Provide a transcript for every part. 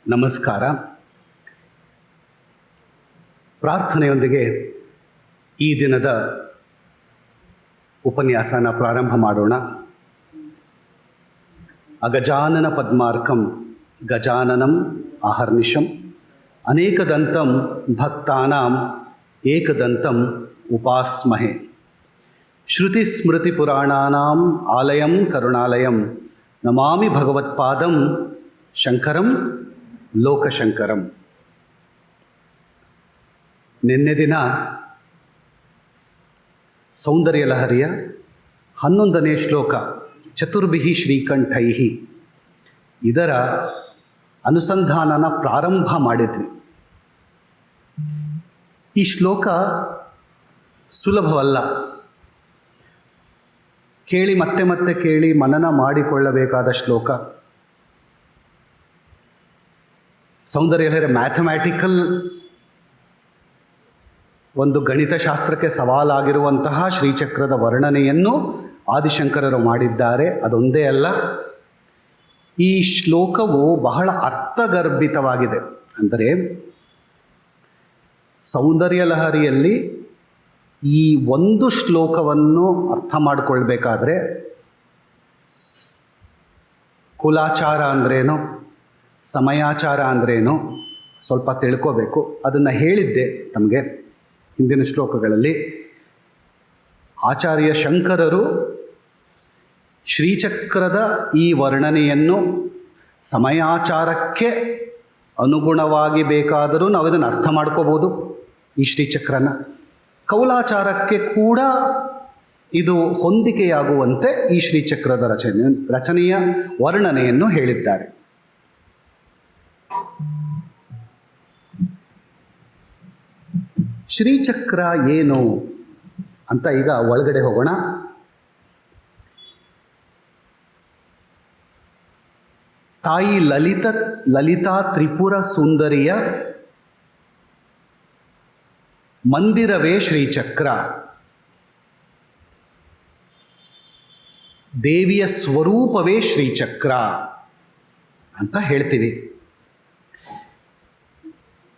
ನಮಸ್ಕಾರ. ಪ್ರಾರ್ಥನೆಯೊಂದಿಗೆ ಈ ದಿನದ ಉಪನ್ಯಾಸನ ಪ್ರಾರಂಭ ಮಾಡೋಣ. ಅಗಜಾನನ ಪದ್ಮಾರ್ಕಂ ಗಜಾನನಂ ಅಹರ್ನಿಶಂ ಅನೇಕದಂತಂ ಭಕ್ತಾನಾಂ ಏಕದಂತಂ ಉಪಾಸ್ಮಹೆ. ಶ್ರುತಿಸ್ಮೃತಿಪುರಾಣಾನಾಂ ಆಲಯಂ ಕರುಣಾಲಯಂ ನಮಾಮಿ ಭಗವತ್ಪಾದಂ ಶಂಕರಂ ಲೋಕಶಂಕರಂ. ನಿನ್ನೆ ದಿನ ಸೌಂದರ್ಯ ಲಹರಿಯ 11ನೇ ಶ್ಲೋಕ ಚತುರ್ಭಿಃ ಶ್ರೀಕಂಠೈಃ ಇದರ ಅನುಸಂಧಾನನ ಪ್ರಾರಂಭ ಮಾಡಿದ್ವಿ. ಈ ಶ್ಲೋಕ ಸುಲಭವಲ್ಲ. ಕೇಳಿ ಮತ್ತೆ ಮತ್ತೆ ಕೇಳಿ ಮನನ ಮಾಡಿಕೊಳ್ಳಬೇಕಾದ ಶ್ಲೋಕ. ಸೌಂದರ್ಯ ಲಹರಿ ಮ್ಯಾಥಮ್ಯಾಟಿಕಲ್ ಒಂದು ಗಣಿತಶಾಸ್ತ್ರಕ್ಕೆ ಸವಾಲಾಗಿರುವಂತಹ ಶ್ರೀಚಕ್ರದ ವರ್ಣನೆಯನ್ನು ಆದಿಶಂಕರರು ಮಾಡಿದ್ದಾರೆ. ಅದೊಂದೇ ಅಲ್ಲ, ಈ ಶ್ಲೋಕವು ಬಹಳ ಅರ್ಥಗರ್ಭಿತವಾಗಿದೆ. ಅಂದರೆ ಸೌಂದರ್ಯ ಲಹರಿಯಲ್ಲಿ ಈ ಒಂದು ಶ್ಲೋಕವನ್ನು ಅರ್ಥ ಮಾಡಿಕೊಳ್ಬೇಕಾದ್ರೆ ಕುಲಾಚಾರ ಅಂದ್ರೇನು, ಸಮಯಾಚಾರ ಅಂದ್ರೇನು ಸ್ವಲ್ಪ ತಿಳ್ಕೋಬೇಕು. ಅದನ್ನು ಹೇಳಿದ್ದೆ ತಮಗೆ ಹಿಂದಿನ ಶ್ಲೋಕಗಳಲ್ಲಿ. ಆಚಾರ್ಯ ಶಂಕರರು ಶ್ರೀಚಕ್ರದ ಈ ವರ್ಣನೆಯನ್ನು ಸಮಯಾಚಾರಕ್ಕೆ ಅನುಗುಣವಾಗಿ ಬೇಕಾದರೂ ನಾವು ಇದನ್ನು ಅರ್ಥ ಮಾಡ್ಕೋಬೋದು. ಈ ಶ್ರೀಚಕ್ರನ ಕೌಲಾಚಾರಕ್ಕೆ ಕೂಡ ಇದು ಹೊಂದಿಕೆಯಾಗುವಂತೆ ಈ ಶ್ರೀಚಕ್ರದ ರಚನೆಯ ವರ್ಣನೆಯನ್ನು ಹೇಳಿದ್ದಾರೆ. ಶ್ರೀಚಕ್ರ ಏನು ಅಂತ ಈಗ ಒಳಗಡೆ ಹೋಗೋಣ. ತಾಯಿ ಲಲಿತಾ ತ್ರಿಪುರ ಸುಂದರಿಯ ಮಂದಿರವೇ ಶ್ರೀಚಕ್ರ. ದೇವಿಯ ಸ್ವರೂಪವೇ ಶ್ರೀಚಕ್ರ ಅಂತ ಹೇಳ್ತೀವಿ.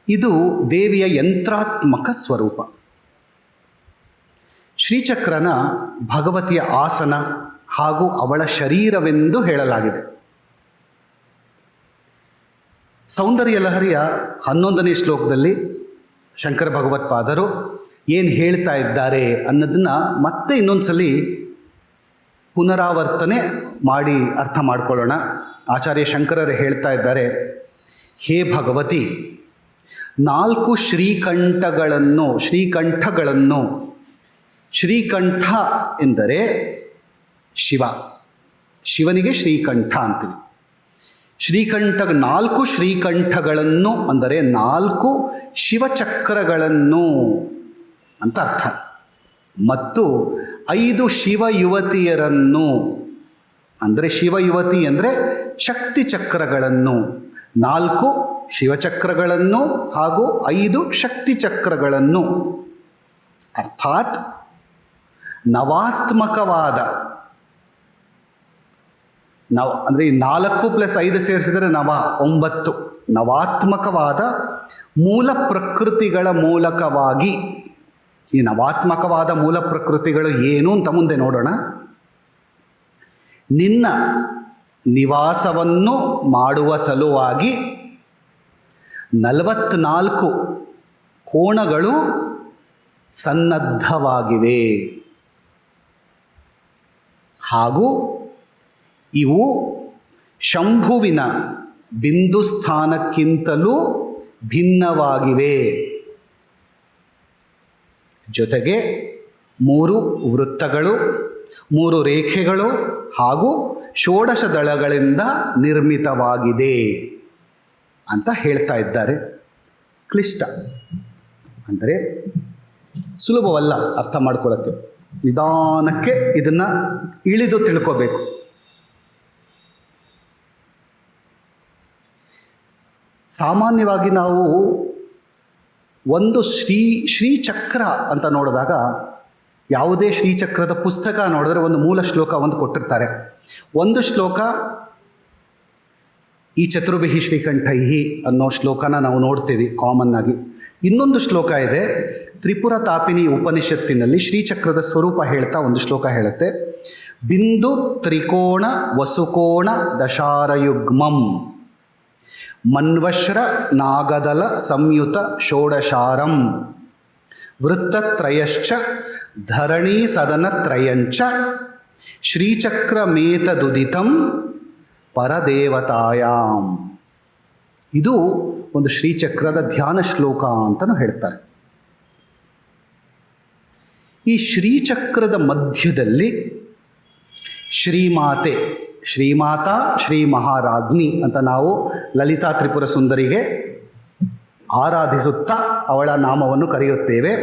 ಇದು ದೇವಿಯ ಯಂತ್ರಾತ್ಮಕ ಸ್ವರೂಪ. ಶ್ರೀಚಕ್ರನ ಭಗವತಿಯ ಆಸನ ಹಾಗೂ ಅವಳ ಶರೀರವೆಂದು ಹೇಳಲಾಗಿದೆ. ಸೌಂದರ್ಯ ಲಹರಿಯ 11ನೇ ಶ್ಲೋಕದಲ್ಲಿ ಶಂಕರ ಭಗವತ್ಪಾದರು ಏನು ಹೇಳ್ತಾ ಇದ್ದಾರೆ ಅನ್ನೋದನ್ನು ಮತ್ತೆ ಇನ್ನೊಂದ್ಸಲಿ ಪುನರಾವರ್ತನೆ ಮಾಡಿ ಅರ್ಥ ಮಾಡ್ಕೊಳ್ಳೋಣ. ಆಚಾರ್ಯ ಶಂಕರರು ಹೇಳ್ತಾ ಇದ್ದಾರೆ, ಹೇ ಭಗವತಿ, 4 ಶ್ರೀಕಂಠಗಳನ್ನು ಶ್ರೀಕಂಠ ಎಂದರೆ ಶಿವನಿಗೆ ಶ್ರೀಕಂಠ ಅಂತೀವಿ. 4 ಶ್ರೀಕಂಠಗಳನ್ನು ಅಂದರೆ 4 ಶಿವಚಕ್ರಗಳನ್ನು ಅಂತ ಅರ್ಥ. ಮತ್ತು 5 ಶಿವಯುವತಿಯರನ್ನು ಅಂದರೆ ಶಿವಯುವತಿ ಅಂದರೆ ಶಕ್ತಿ ಚಕ್ರಗಳನ್ನು, 4 ಶಿವಚಕ್ರಗಳನ್ನು ಹಾಗೂ 5 ಶಕ್ತಿ ಚಕ್ರಗಳನ್ನು, ಅರ್ಥಾತ್ ನವಾತ್ಮಕವಾದ ಅಂದರೆ 4 + 5 ಸೇರಿಸಿದರೆ 9 ನವಾತ್ಮಕವಾದ ಮೂಲ ಪ್ರಕೃತಿಗಳ ಮೂಲಕವಾಗಿ. ಈ ನವಾತ್ಮಕವಾದ ಮೂಲ ಪ್ರಕೃತಿಗಳು ಏನು ಅಂತ ಮುಂದೆ ನೋಡೋಣ. ನಿನ್ನ ನಿವಾಸವನ್ನು ಮಾಡುವ ಸಲುವಾಗಿ 44 ಕೋಣಗಳು ಸನ್ನದ್ಧವಾಗಿವೆ ಹಾಗೂ ಇವು ಶಂಭುವಿನ ಬಿಂದು ಸ್ಥಾನಕ್ಕಿಂತಲೂ ಭಿನ್ನವಾಗಿವೆ. ಜೊತೆಗೆ 3 ವೃತ್ತಗಳು, 3 ರೇಖೆಗಳು ಹಾಗೂ 16 ದಳಗಳಿಂದ ನಿರ್ಮಿತವಾಗಿದೆ ಅಂತ ಹೇಳ್ತಾ ಇದ್ದಾರೆ. ಕ್ಲಿಷ್ಟ ಅಂದರೆ ಸುಲಭವಲ್ಲ ಅರ್ಥ ಮಾಡ್ಕೊಳ್ಳೋಕ್ಕೆ. ನಿಧಾನಕ್ಕೆ ಇದನ್ನು ಇಳಿದು ತಿಳ್ಕೋಬೇಕು. ಸಾಮಾನ್ಯವಾಗಿ ನಾವು ಒಂದು ಶ್ರೀಚಕ್ರ ಅಂತ ನೋಡಿದಾಗ ಯಾವುದೇ ಶ್ರೀಚಕ್ರದ ಪುಸ್ತಕ ನೋಡಿದ್ರೆ ಒಂದು ಮೂಲ ಶ್ಲೋಕ ಒಂದು ಕೊಟ್ಟಿರ್ತಾರೆ. ಒಂದು ಶ್ಲೋಕ ಈ ಚತುರ್ಭಿಃ ಶ್ರೀಕಂಠೈಃ ಅನ್ನೋ ಶ್ಲೋಕನ ನಾವು ನೋಡ್ತೀವಿ ಕಾಮನ್ ಆಗಿ. ಇನ್ನೊಂದು ಶ್ಲೋಕ ಇದೆ ತ್ರಿಪುರ ತಾಪಿನಿ ಉಪನಿಷತ್ತಿನಲ್ಲಿ ಶ್ರೀಚಕ್ರದ ಸ್ವರೂಪ ಹೇಳ್ತಾ ಒಂದು ಶ್ಲೋಕ ಹೇಳುತ್ತೆ. ಬಿಂದು ತ್ರಿಕೋಣ ವಸುಕೋಣ ದಶಾರಯುಗ್ಮಂ ಮನ್ವಶ್ರ ನಾಗದಲ ಸಂಯುತ ಷೋಡಶಾರಂ ವೃತ್ತತ್ರಯಶ್ಚ ಧರಣೀ ಸದನತ್ರಯಂಚ ಶ್ರೀಚಕ್ರಮೇತದುದಿತಂ ಪರದೇವತಾಯಾಂ. ಇದು ಒಂದು ಶ್ರೀಚಕ್ರದ ಧ್ಯಾನ ಶ್ಲೋಕ ಅಂತಲೂ ಹೇಳ್ತಾರೆ. ಈ ಶ್ರೀಚಕ್ರದ ಮಧ್ಯದಲ್ಲಿ ಶ್ರೀಮಾತೆ, ಶ್ರೀಮಾತಾ, ಶ್ರೀ ಮಹಾರಾಜ್ಞಿ ಅಂತ ನಾವು ಲಲಿತಾ ತ್ರಿಪುರ ಸುಂದರಿಗೆ ಆರಾಧಿಸುತ್ತಾ ಅವಳ ನಾಮವನ್ನು ಕರೆಯುತ್ತೇವೆ.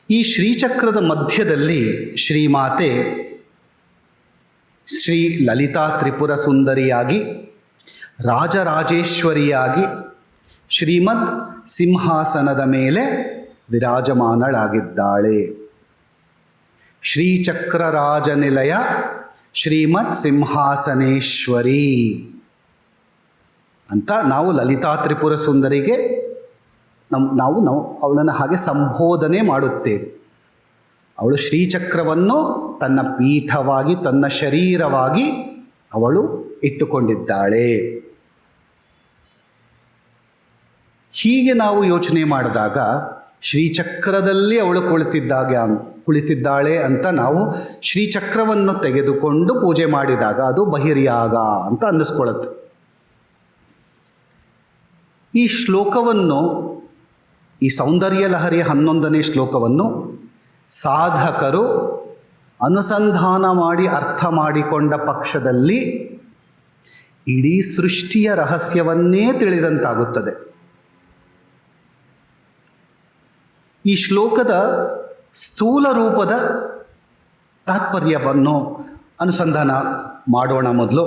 ಈ ಶ್ರೀಚಕ್ರದ ಮಧ್ಯದಲ್ಲಿ ಶ್ರೀಮಾತೆ ಶ್ರೀ ಲಲಿತಾ ತ್ರಿಪುರ ಸುಂದರಿಯಾಗಿ ರಾಜರಾಜೇಶ್ವರಿಯಾಗಿ ಶ್ರೀಮದ್ ಸಿಂಹಾಸನದ ಮೇಲೆ ವಿರಾಜಮಾನಳಾಗಿದ್ದಾಳೆ. ಶ್ರೀಚಕ್ರರಾಜನಿಲಯ ಶ್ರೀಮತ್ ಸಿಂಹಾಸನೇಶ್ವರಿ ಅಂತ ನಾವು ಲಲಿತಾ ತ್ರಿಪುರ ಸುಂದರಿಗೆ ನಾವು ಅವಳನ್ನು ಹಾಗೆ ಸಂಬೋಧನೆ ಮಾಡುತ್ತೇವೆ. ಅವಳು ಶ್ರೀಚಕ್ರವನ್ನು ತನ್ನ ಪೀಠವಾಗಿ, ತನ್ನ ಶರೀರವಾಗಿ ಅವಳು ಇಟ್ಟುಕೊಂಡಿದ್ದಾಳೆ. ಹೀಗೆ ನಾವು ಯೋಚನೆ ಮಾಡಿದಾಗ ಶ್ರೀಚಕ್ರದಲ್ಲಿ ಅವಳು ಕುಳಿತಿದ್ದಾಳೆ ಅಂತ ನಾವು ಶ್ರೀಚಕ್ರವನ್ನು ತೆಗೆದುಕೊಂಡು ಪೂಜೆ ಮಾಡಿದಾಗ ಅದು ಬಹಿರ್ಯಾಗ ಅಂತ ಅನ್ನಿಸ್ಕೊಳ್ಳುತ್ತೆ. ಈ ಶ್ಲೋಕವನ್ನು, ಈ ಸೌಂದರ್ಯ ಲಹರಿಯ 11ನೇ ಶ್ಲೋಕವನ್ನು ಸಾಧಕರು ಅನುಸಂಧಾನ ಮಾಡಿ ಅರ್ಥ ಮಾಡಿಕೊಂಡ ಪಕ್ಷದಲ್ಲಿ ಇಡೀ ಸೃಷ್ಟಿಯ ರಹಸ್ಯವನ್ನೇ ತಿಳಿದಂತಾಗುತ್ತದೆ. ಈ ಶ್ಲೋಕದ ಸ್ಥೂಲ ರೂಪದ ತಾತ್ಪರ್ಯವನ್ನು ಅನುಸಂಧಾನ ಮಾಡೋಣ. ಮೊದಲು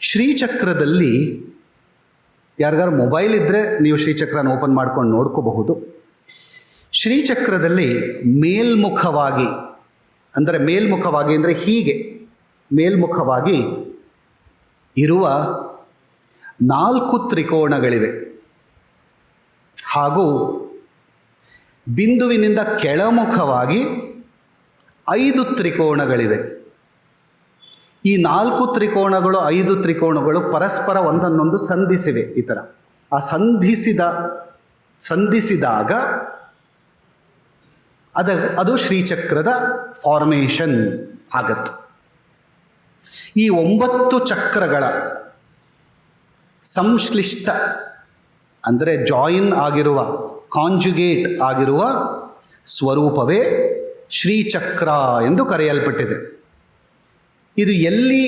ಶ್ರೀಚಕ್ರದಲ್ಲಿ ಯಾರಿಗಾರು ಮೊಬೈಲ್ ಇದ್ದರೆ ನೀವು ಶ್ರೀಚಕ್ರನ ಓಪನ್ ಮಾಡ್ಕೊಂಡು ನೋಡ್ಕೋಬಹುದು. ಶ್ರೀಚಕ್ರದಲ್ಲಿ ಮೇಲ್ಮುಖವಾಗಿ ಅಂದರೆ ಹೀಗೆ ಮೇಲ್ಮುಖವಾಗಿ ಇರುವ 4 ತ್ರಿಕೋಣಗಳಿವೆ. ಹಾಗೂ ಬಿಂದುವಿನಿಂದ ಕೆಳಮುಖವಾಗಿ 5 ತ್ರಿಕೋಣಗಳಿವೆ. ಈ 4 ತ್ರಿಕೋಣಗಳು 5 ತ್ರಿಕೋಣಗಳು ಪರಸ್ಪರ ಒಂದನ್ನೊಂದು ಸಂಧಿಸಿವೆ. ಈ ಥರ ಆ ಸಂಧಿಸಿದಾಗ ಅದು ಶ್ರೀಚಕ್ರದ ಫಾರ್ಮೇಷನ್ ಆಗತ್ತೆ. ಈ 9 ಚಕ್ರಗಳ ಸಂಶ್ಲಿಷ್ಟ ಅಂದರೆ ಜಾಯಿನ್ ಆಗಿರುವ, ಕಾಂಜುಗೇಟ್ ಆಗಿರುವ ಸ್ವರೂಪವೇ ಶ್ರೀಚಕ್ರ ಎಂದು ಕರೆಯಲ್ಪಟ್ಟಿದೆ. ಇದು ಎಲ್ಲಿ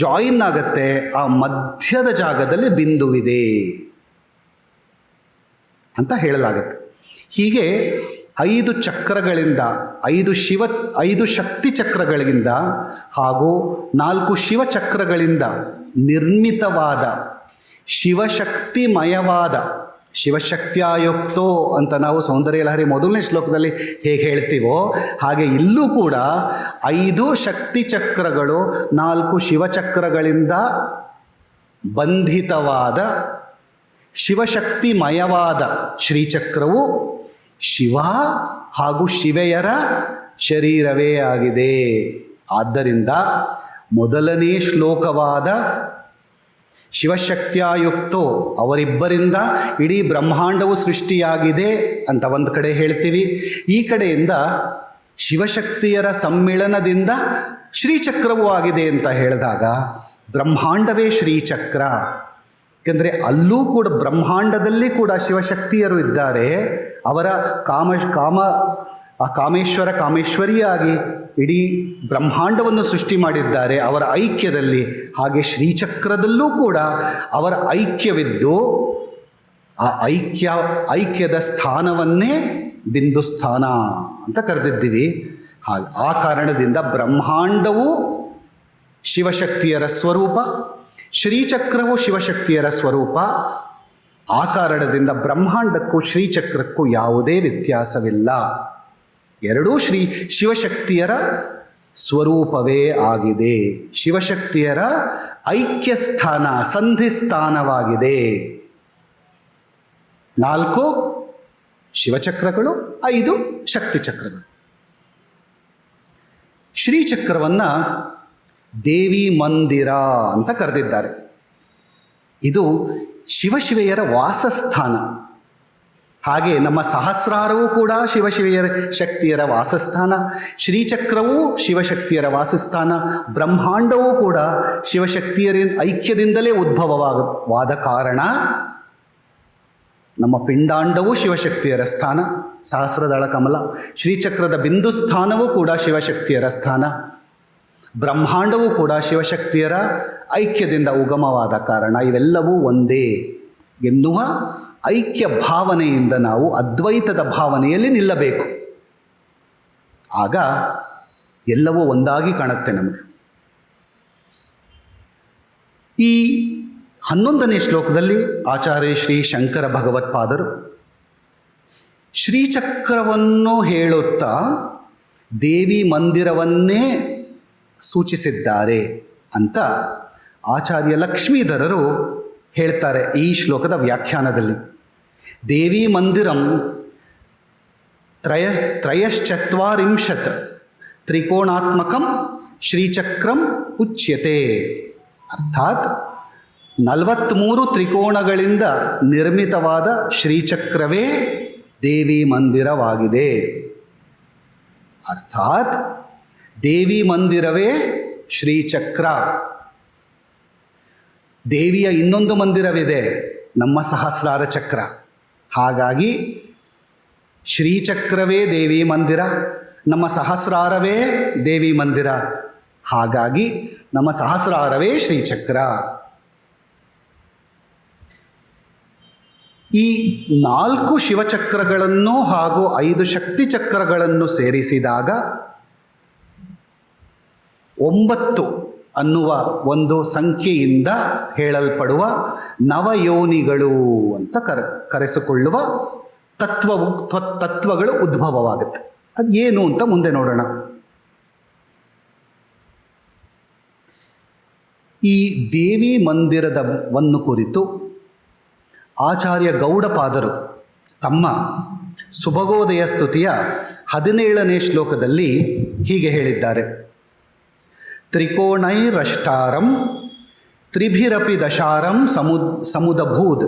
ಜಾಯಿನ್ ಆಗತ್ತೆ, ಆ ಮಧ್ಯದ ಜಾಗದಲ್ಲಿ ಬಿಂದುವಿದೆ ಅಂತ ಹೇಳಲಾಗುತ್ತೆ. ಹೀಗೆ 5 ಚಕ್ರಗಳಿಂದ, 5 ಶಕ್ತಿ ಚಕ್ರಗಳಿಂದ ಹಾಗೂ 4 ಶಿವಚಕ್ರಗಳಿಂದ ನಿರ್ಮಿತವಾದ ಶಿವಶಕ್ತಿಮಯವಾದ, ಶಿವಶಕ್ತಿಯುಕ್ತೋ ಅಂತ ನಾವು ಸೌಂದರ್ಯ ಲಹರಿ 1ನೇ ಶ್ಲೋಕದಲ್ಲಿ ಹೇಗೆ ಹೇಳ್ತೀವೋ ಹಾಗೆ ಇಲ್ಲೂ ಕೂಡ 5 ಶಕ್ತಿ ಚಕ್ರಗಳು 4 ಶಿವಚಕ್ರಗಳಿಂದ ಬಂಧಿತವಾದ ಶಿವಶಕ್ತಿಮಯವಾದ ಶ್ರೀಚಕ್ರವು ಶಿವ ಹಾಗೂ ಶಿವೆಯರ ಶರೀರವೇ ಆಗಿದೆ. ಆದ್ದರಿಂದ 1ನೇ ಶ್ಲೋಕವಾದ ಶಿವಶಕ್ತಿಯುಕ್ತೋ ಅವರಿಬ್ಬರಿಂದ ಇಡೀ ಬ್ರಹ್ಮಾಂಡವು ಸೃಷ್ಟಿಯಾಗಿದೆ ಅಂತ ಒಂದು ಕಡೆ ಹೇಳ್ತೀವಿ. ಈ ಕಡೆಯಿಂದ ಶಿವಶಕ್ತಿಯರ ಸಮ್ಮಿಳನದಿಂದ ಶ್ರೀಚಕ್ರವೂ ಆಗಿದೆ ಅಂತ ಹೇಳಿದಾಗ ಬ್ರಹ್ಮಾಂಡವೇ ಶ್ರೀಚಕ್ರ. ಯಾಕೆಂದರೆ ಅಲ್ಲೂ ಕೂಡ ಬ್ರಹ್ಮಾಂಡದಲ್ಲಿ ಕೂಡ ಶಿವಶಕ್ತಿಯರು ಇದ್ದಾರೆ. ಅವರ ಕಾಮೇಶ್ವರ ಕಾಮೇಶ್ವರಿಯಾಗಿ ಇಡೀ ಬ್ರಹ್ಮಾಂಡವನ್ನು ಸೃಷ್ಟಿ ಮಾಡಿದ್ದಾರೆ ಅವರ ಐಕ್ಯದಲ್ಲಿ. ಹಾಗೆ ಶ್ರೀಚಕ್ರದಲ್ಲೂ ಕೂಡ ಅವರ ಐಕ್ಯವಿದ್ದು ಆ ಐಕ್ಯದ ಸ್ಥಾನವನ್ನೇ ಬಿಂದು ಸ್ಥಾನ ಅಂತ ಕರೆದಿದ್ದೀವಿ. ಆ ಕಾರಣದಿಂದ ಬ್ರಹ್ಮಾಂಡವು ಶಿವಶಕ್ತಿಯರ ಸ್ವರೂಪ, ಶ್ರೀಚಕ್ರವು ಶಿವಶಕ್ತಿಯರ ಸ್ವರೂಪ. ಆ ಕಾರಣದಿಂದ ಬ್ರಹ್ಮಾಂಡಕ್ಕೂ ಶ್ರೀಚಕ್ರಕ್ಕೂ ಯಾವುದೇ ವ್ಯತ್ಯಾಸವಿಲ್ಲ. ಎರಡೂ ಶಿವಶಕ್ತಿಯರ ಸ್ವರೂಪವೇ ಆಗಿದೆ. ಶಿವಶಕ್ತಿಯರ ಐಕ್ಯ ಸ್ಥಾನ, ಸಂಧಿಸ್ಥಾನವಾಗಿದೆ. 4 ಶಿವಚಕ್ರಗಳು, 5 ಶಕ್ತಿ ಚಕ್ರಗಳು. ಶ್ರೀಚಕ್ರವನ್ನು ದೇವಿ ಮಂದಿರ ಅಂತ ಕರೆದಿದ್ದಾರೆ. ಇದು ಶಿವಶಿವೆಯರ ವಾಸಸ್ಥಾನ. ಹಾಗೆ ನಮ್ಮ ಸಹಸ್ರಾರವೂ ಕೂಡ ಶಿವಶಿವೆಯರ ಶಕ್ತಿಯರ ವಾಸಸ್ಥಾನ, ಶ್ರೀಚಕ್ರವೂ ಶಿವಶಕ್ತಿಯರ ವಾಸಸ್ಥಾನ, ಬ್ರಹ್ಮಾಂಡವೂ ಕೂಡ ಶಿವಶಕ್ತಿಯರ ಐಕ್ಯದಿಂದಲೇ ಉದ್ಭವವಾದ ಕಾರಣ ನಮ್ಮ ಪಿಂಡಾಂಡವೂ ಶಿವಶಕ್ತಿಯರ ಸ್ಥಾನ, ಸಹಸ್ರದಳ ಕಮಲ. ಶ್ರೀಚಕ್ರದ ಬಿಂದು ಸ್ಥಾನವೂ ಕೂಡ ಶಿವಶಕ್ತಿಯರ ಸ್ಥಾನ, ಬ್ರಹ್ಮಾಂಡವೂ ಕೂಡ ಶಿವಶಕ್ತಿಯರ ಐಕ್ಯದಿಂದ ಉಗಮವಾದ ಕಾರಣ ಇವೆಲ್ಲವೂ ಒಂದೇ ಎನ್ನುವ ಐಕ್ಯ ಭಾವನೆಯಿಂದ ನಾವು ಅದ್ವೈತದ ಭಾವನೆಯಲ್ಲಿ ನಿಲ್ಲಬೇಕು. ಆಗ ಎಲ್ಲವೂ ಒಂದಾಗಿ ಕಾಣುತ್ತೆ ನಮಗೆ. ಈ 11ನೇ ಶ್ಲೋಕದಲ್ಲಿ ಆಚಾರ್ಯ ಶ್ರೀ ಶಂಕರ ಭಗವತ್ಪಾದರು ಶ್ರೀಚಕ್ರವನ್ನು ಹೇಳುತ್ತಾ ದೇವಿ ಮಂದಿರವನ್ನೇ ಸೂಚಿಸಿದ್ದಾರೆ ಅಂತ ಆಚಾರ್ಯ ಲಕ್ಷ್ಮೀಧರರು ಹೇಳ್ತಾರೆ ಈ ಶ್ಲೋಕದ ವ್ಯಾಖ್ಯಾನದಲ್ಲಿ. ದೇವಿ ಮಂದಿರಂ ತ್ರಯಶ್ಚತ್ವಾರಿಂಶತ್ ತ್ರಿಕೋಣಾತ್ಮಕಂ ಶ್ರೀಚಕ್ರಂ ಉಚ್ಯತೆ. ಅರ್ಥಾತ್ 43 ತ್ರಿಕೋಣಗಳಿಂದ ನಿರ್ಮಿತವಾದ ಶ್ರೀಚಕ್ರವೇ ದೇವಿ ಮಂದಿರವಾಗಿದೆ. ಅರ್ಥಾತ್ ದೇವಿ ಮಂದಿರವೇ ಶ್ರೀಚಕ್ರ. ದೇವಿಯ ಇನ್ನೊಂದು ಮಂದಿರವಿದೆ, ನಮ್ಮ ಸಹಸ್ರಾರ ಚಕ್ರ. ಹಾಗಾಗಿ ಶ್ರೀಚಕ್ರವೇ ದೇವಿ ಮಂದಿರ, ನಮ್ಮ ಸಹಸ್ರಾರವೇ ದೇವಿ ಮಂದಿರ. ಹಾಗಾಗಿ ನಮ್ಮ ಸಹಸ್ರಾರವೇ ಶ್ರೀಚಕ್ರ. ಈ 4 ಶಿವಚಕ್ರಗಳನ್ನು ಹಾಗೂ 5 ಶಕ್ತಿ ಚಕ್ರಗಳನ್ನು ಸೇರಿಸಿದಾಗ 9 ಅನ್ನುವ ಒಂದು ಸಂಖ್ಯೆಯಿಂದ ಹೇಳಲ್ಪಡುವ ನವಯೋನಿಗಳು ಅಂತ ಕರೆಸಿಕೊಳ್ಳುವ ತತ್ವಗಳು ಉದ್ಭವವಾಗುತ್ತೆ. ಅದು ಏನು ಅಂತ ಮುಂದೆ ನೋಡೋಣ. ಈ ದೇವಿ ಮಂದಿರವನ್ನು ಕುರಿತು ಆಚಾರ್ಯ ಗೌಡಪಾದರು ತಮ್ಮ ಸುಭಗೋದಯ ಸ್ತುತಿಯ 17ನೇ ಶ್ಲೋಕದಲ್ಲಿ ಹೀಗೆ ಹೇಳಿದ್ದಾರೆ. ತ್ರಿಕೋಣೈರಷ್ಟಾರಂ ತ್ರಿಭಿರಪಿ ದಶಾರಂ ಸಮುದಭೂದ್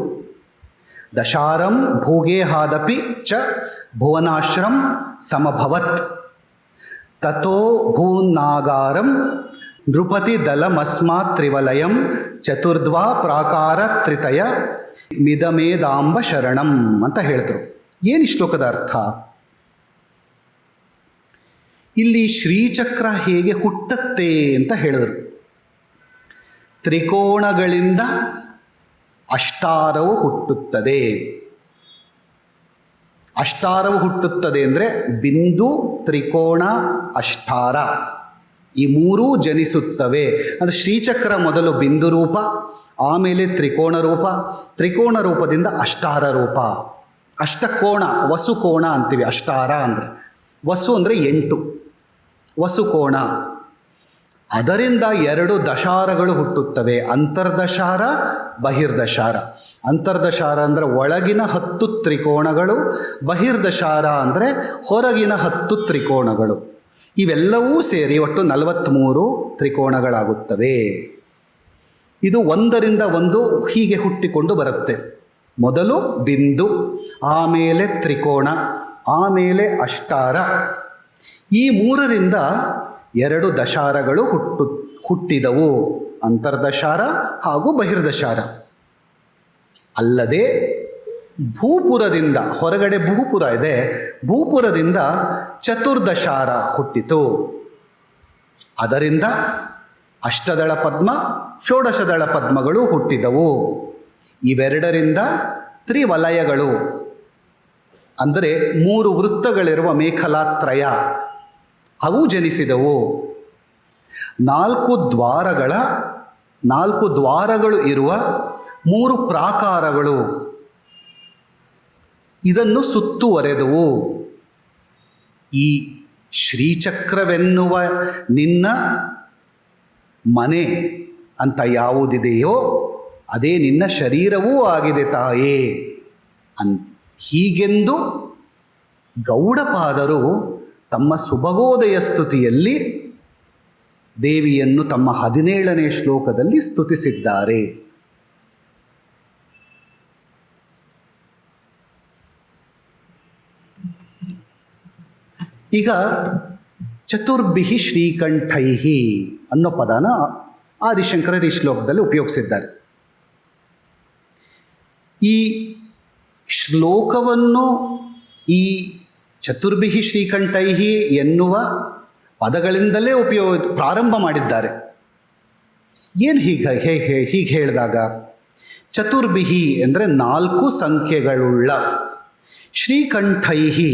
ದಶಾರಂ ಭೂಗೇಹಾದಪಿ ಚ ಭುವನಾಶ್ರಂ ಸಮಭವತ್ ತಥೋ ಭೂನಾಗಾರಂ ನೃಪತಿ ದಲಮಸ್ಮಾತ್ ತ್ರಿವಲಯಂ ಚತುರ್ದ್ವಾ ಪ್ರಾಕಾರ ತ್ರಿತಯ ಮಿದಮೇದಾಂಬ ಶರಣಂ ಅಂತ ಹೇಳಿದ್ರು. ಏನು ಈ ಶ್ಲೋಕದ ಅರ್ಥ? ಇಲ್ಲಿ ಶ್ರೀಚಕ್ರ ಹೇಗೆ ಹುಟ್ಟುತ್ತೆ ಅಂತ ಹೇಳಿದರು. ತ್ರಿಕೋಣಗಳಿಂದ ಅಷ್ಟಾರವು ಹುಟ್ಟುತ್ತದೆ. ಅಷ್ಟಾರವು ಹುಟ್ಟುತ್ತದೆ ಅಂದರೆ ಬಿಂದು, ತ್ರಿಕೋಣ, ಅಷ್ಟಾರ ಈ 3 ಜನಿಸುತ್ತವೆ. ಅಂದರೆ ಶ್ರೀಚಕ್ರ ಮೊದಲು ಬಿಂದು ರೂಪ, ಆಮೇಲೆ ತ್ರಿಕೋಣ ರೂಪ, ತ್ರಿಕೋಣ ರೂಪದಿಂದ ಅಷ್ಟಾರ ರೂಪ, ಅಷ್ಟಕೋಣ, ವಸುಕೋಣ ಅಂತೀವಿ. ಅಷ್ಟಾರ ಅಂದರೆ ವಸು ಅಂದರೆ 8, ವಸುಕೋಣ. ಅದರಿಂದ 2 ದಶಾರಗಳು ಹುಟ್ಟುತ್ತವೆ, ಅಂತರ್ದಶಾರ, ಬಹಿರ್ದಶಾರ. ಅಂತರ್ದಶಾರ ಅಂದರೆ ಒಳಗಿನ 10 ತ್ರಿಕೋಣಗಳು, ಬಹಿರ್ದಶಾರ ಅಂದರೆ ಹೊರಗಿನ 10 ತ್ರಿಕೋಣಗಳು. ಇವೆಲ್ಲವೂ ಸೇರಿ ಒಟ್ಟು 43 ತ್ರಿಕೋಣಗಳಾಗುತ್ತವೆ. ಇದು ಒಂದರಿಂದ ಒಂದು ಹೀಗೆ ಹುಟ್ಟಿಕೊಂಡು ಬರುತ್ತೆ. ಮೊದಲು ಬಿಂದು, ಆಮೇಲೆ ತ್ರಿಕೋಣ, ಆಮೇಲೆ ಅಷ್ಟಾರ. ಈ 3ರಿಂದ 2 ದಶಾರಗಳು ಹುಟ್ಟಿದವು, ಅಂತರ್ದಶಾರ ಹಾಗೂ ಬಹಿರ್ದಶಾರ. ಅಲ್ಲದೆ ಭೂಪುರದಿಂದ, ಹೊರಗಡೆ ಭೂಪುರ ಇದೆ, ಭೂಪುರದಿಂದ ಚತುರ್ದಶಾರ ಹುಟ್ಟಿತು. ಅದರಿಂದ ಅಷ್ಟದಳ ಪದ್ಮ, ಷೋಡಶದಳ ಪದ್ಮಗಳು ಹುಟ್ಟಿದವು. ಇವೆರಡರಿಂದ ತ್ರಿವಲಯಗಳು ಅಂದರೆ 3 ವೃತ್ತಗಳಿರುವ ಮೇಖಲಾತ್ರಯ ಅವು ಜನಿಸಿದವು. 4 ದ್ವಾರಗಳು ಇರುವ 3 ಪ್ರಾಕಾರಗಳು ಇದನ್ನು ಸುತ್ತುವರೆದವು. ಈ ಶ್ರೀಚಕ್ರವೆನ್ನುವ ನಿನ್ನ ಮನೆ ಅಂತ ಯಾವುದಿದೆಯೋ ಅದೇ ನಿನ್ನ ಶರೀರವೂ ಆಗಿದೆ ತಾಯೇ ಹೀಗೆಂದು ಗೌಡಪಾದರು ತಮ್ಮ ಸುಭಗೋದಯ ಸ್ತುತಿಯಲ್ಲಿ ದೇವಿಯನ್ನು ತಮ್ಮ 17ನೇ ಶ್ಲೋಕದಲ್ಲಿ ಸ್ತುತಿಸಿದ್ದಾರೆ. ಈಗ ಚತುರ್ಭಿಹಿ ಶ್ರೀಕಂಠೈಹಿ ಅನ್ನೋ ಪದನ ಆದಿಶಂಕರರು ಈ ಶ್ಲೋಕದಲ್ಲಿ ಉಪಯೋಗಿಸಿದ್ದಾರೆ. ಈ ಶ್ಲೋಕವನ್ನು ಈ ಚತುರ್ಭಿಹಿ ಶ್ರೀಕಂಠೈಹಿ ಎನ್ನುವ ಪದಗಳಿಂದಲೇ ಪ್ರಾರಂಭ ಮಾಡಿದ್ದಾರೆ. ಏನು ಹೀಗೆ ಹೇಳಿದಾಗ ಚತುರ್ಭಿಹಿ ಅಂದರೆ 4 ಸಂಖ್ಯೆಗಳುಳ್ಳ, ಶ್ರೀಕಂಠೈಹಿ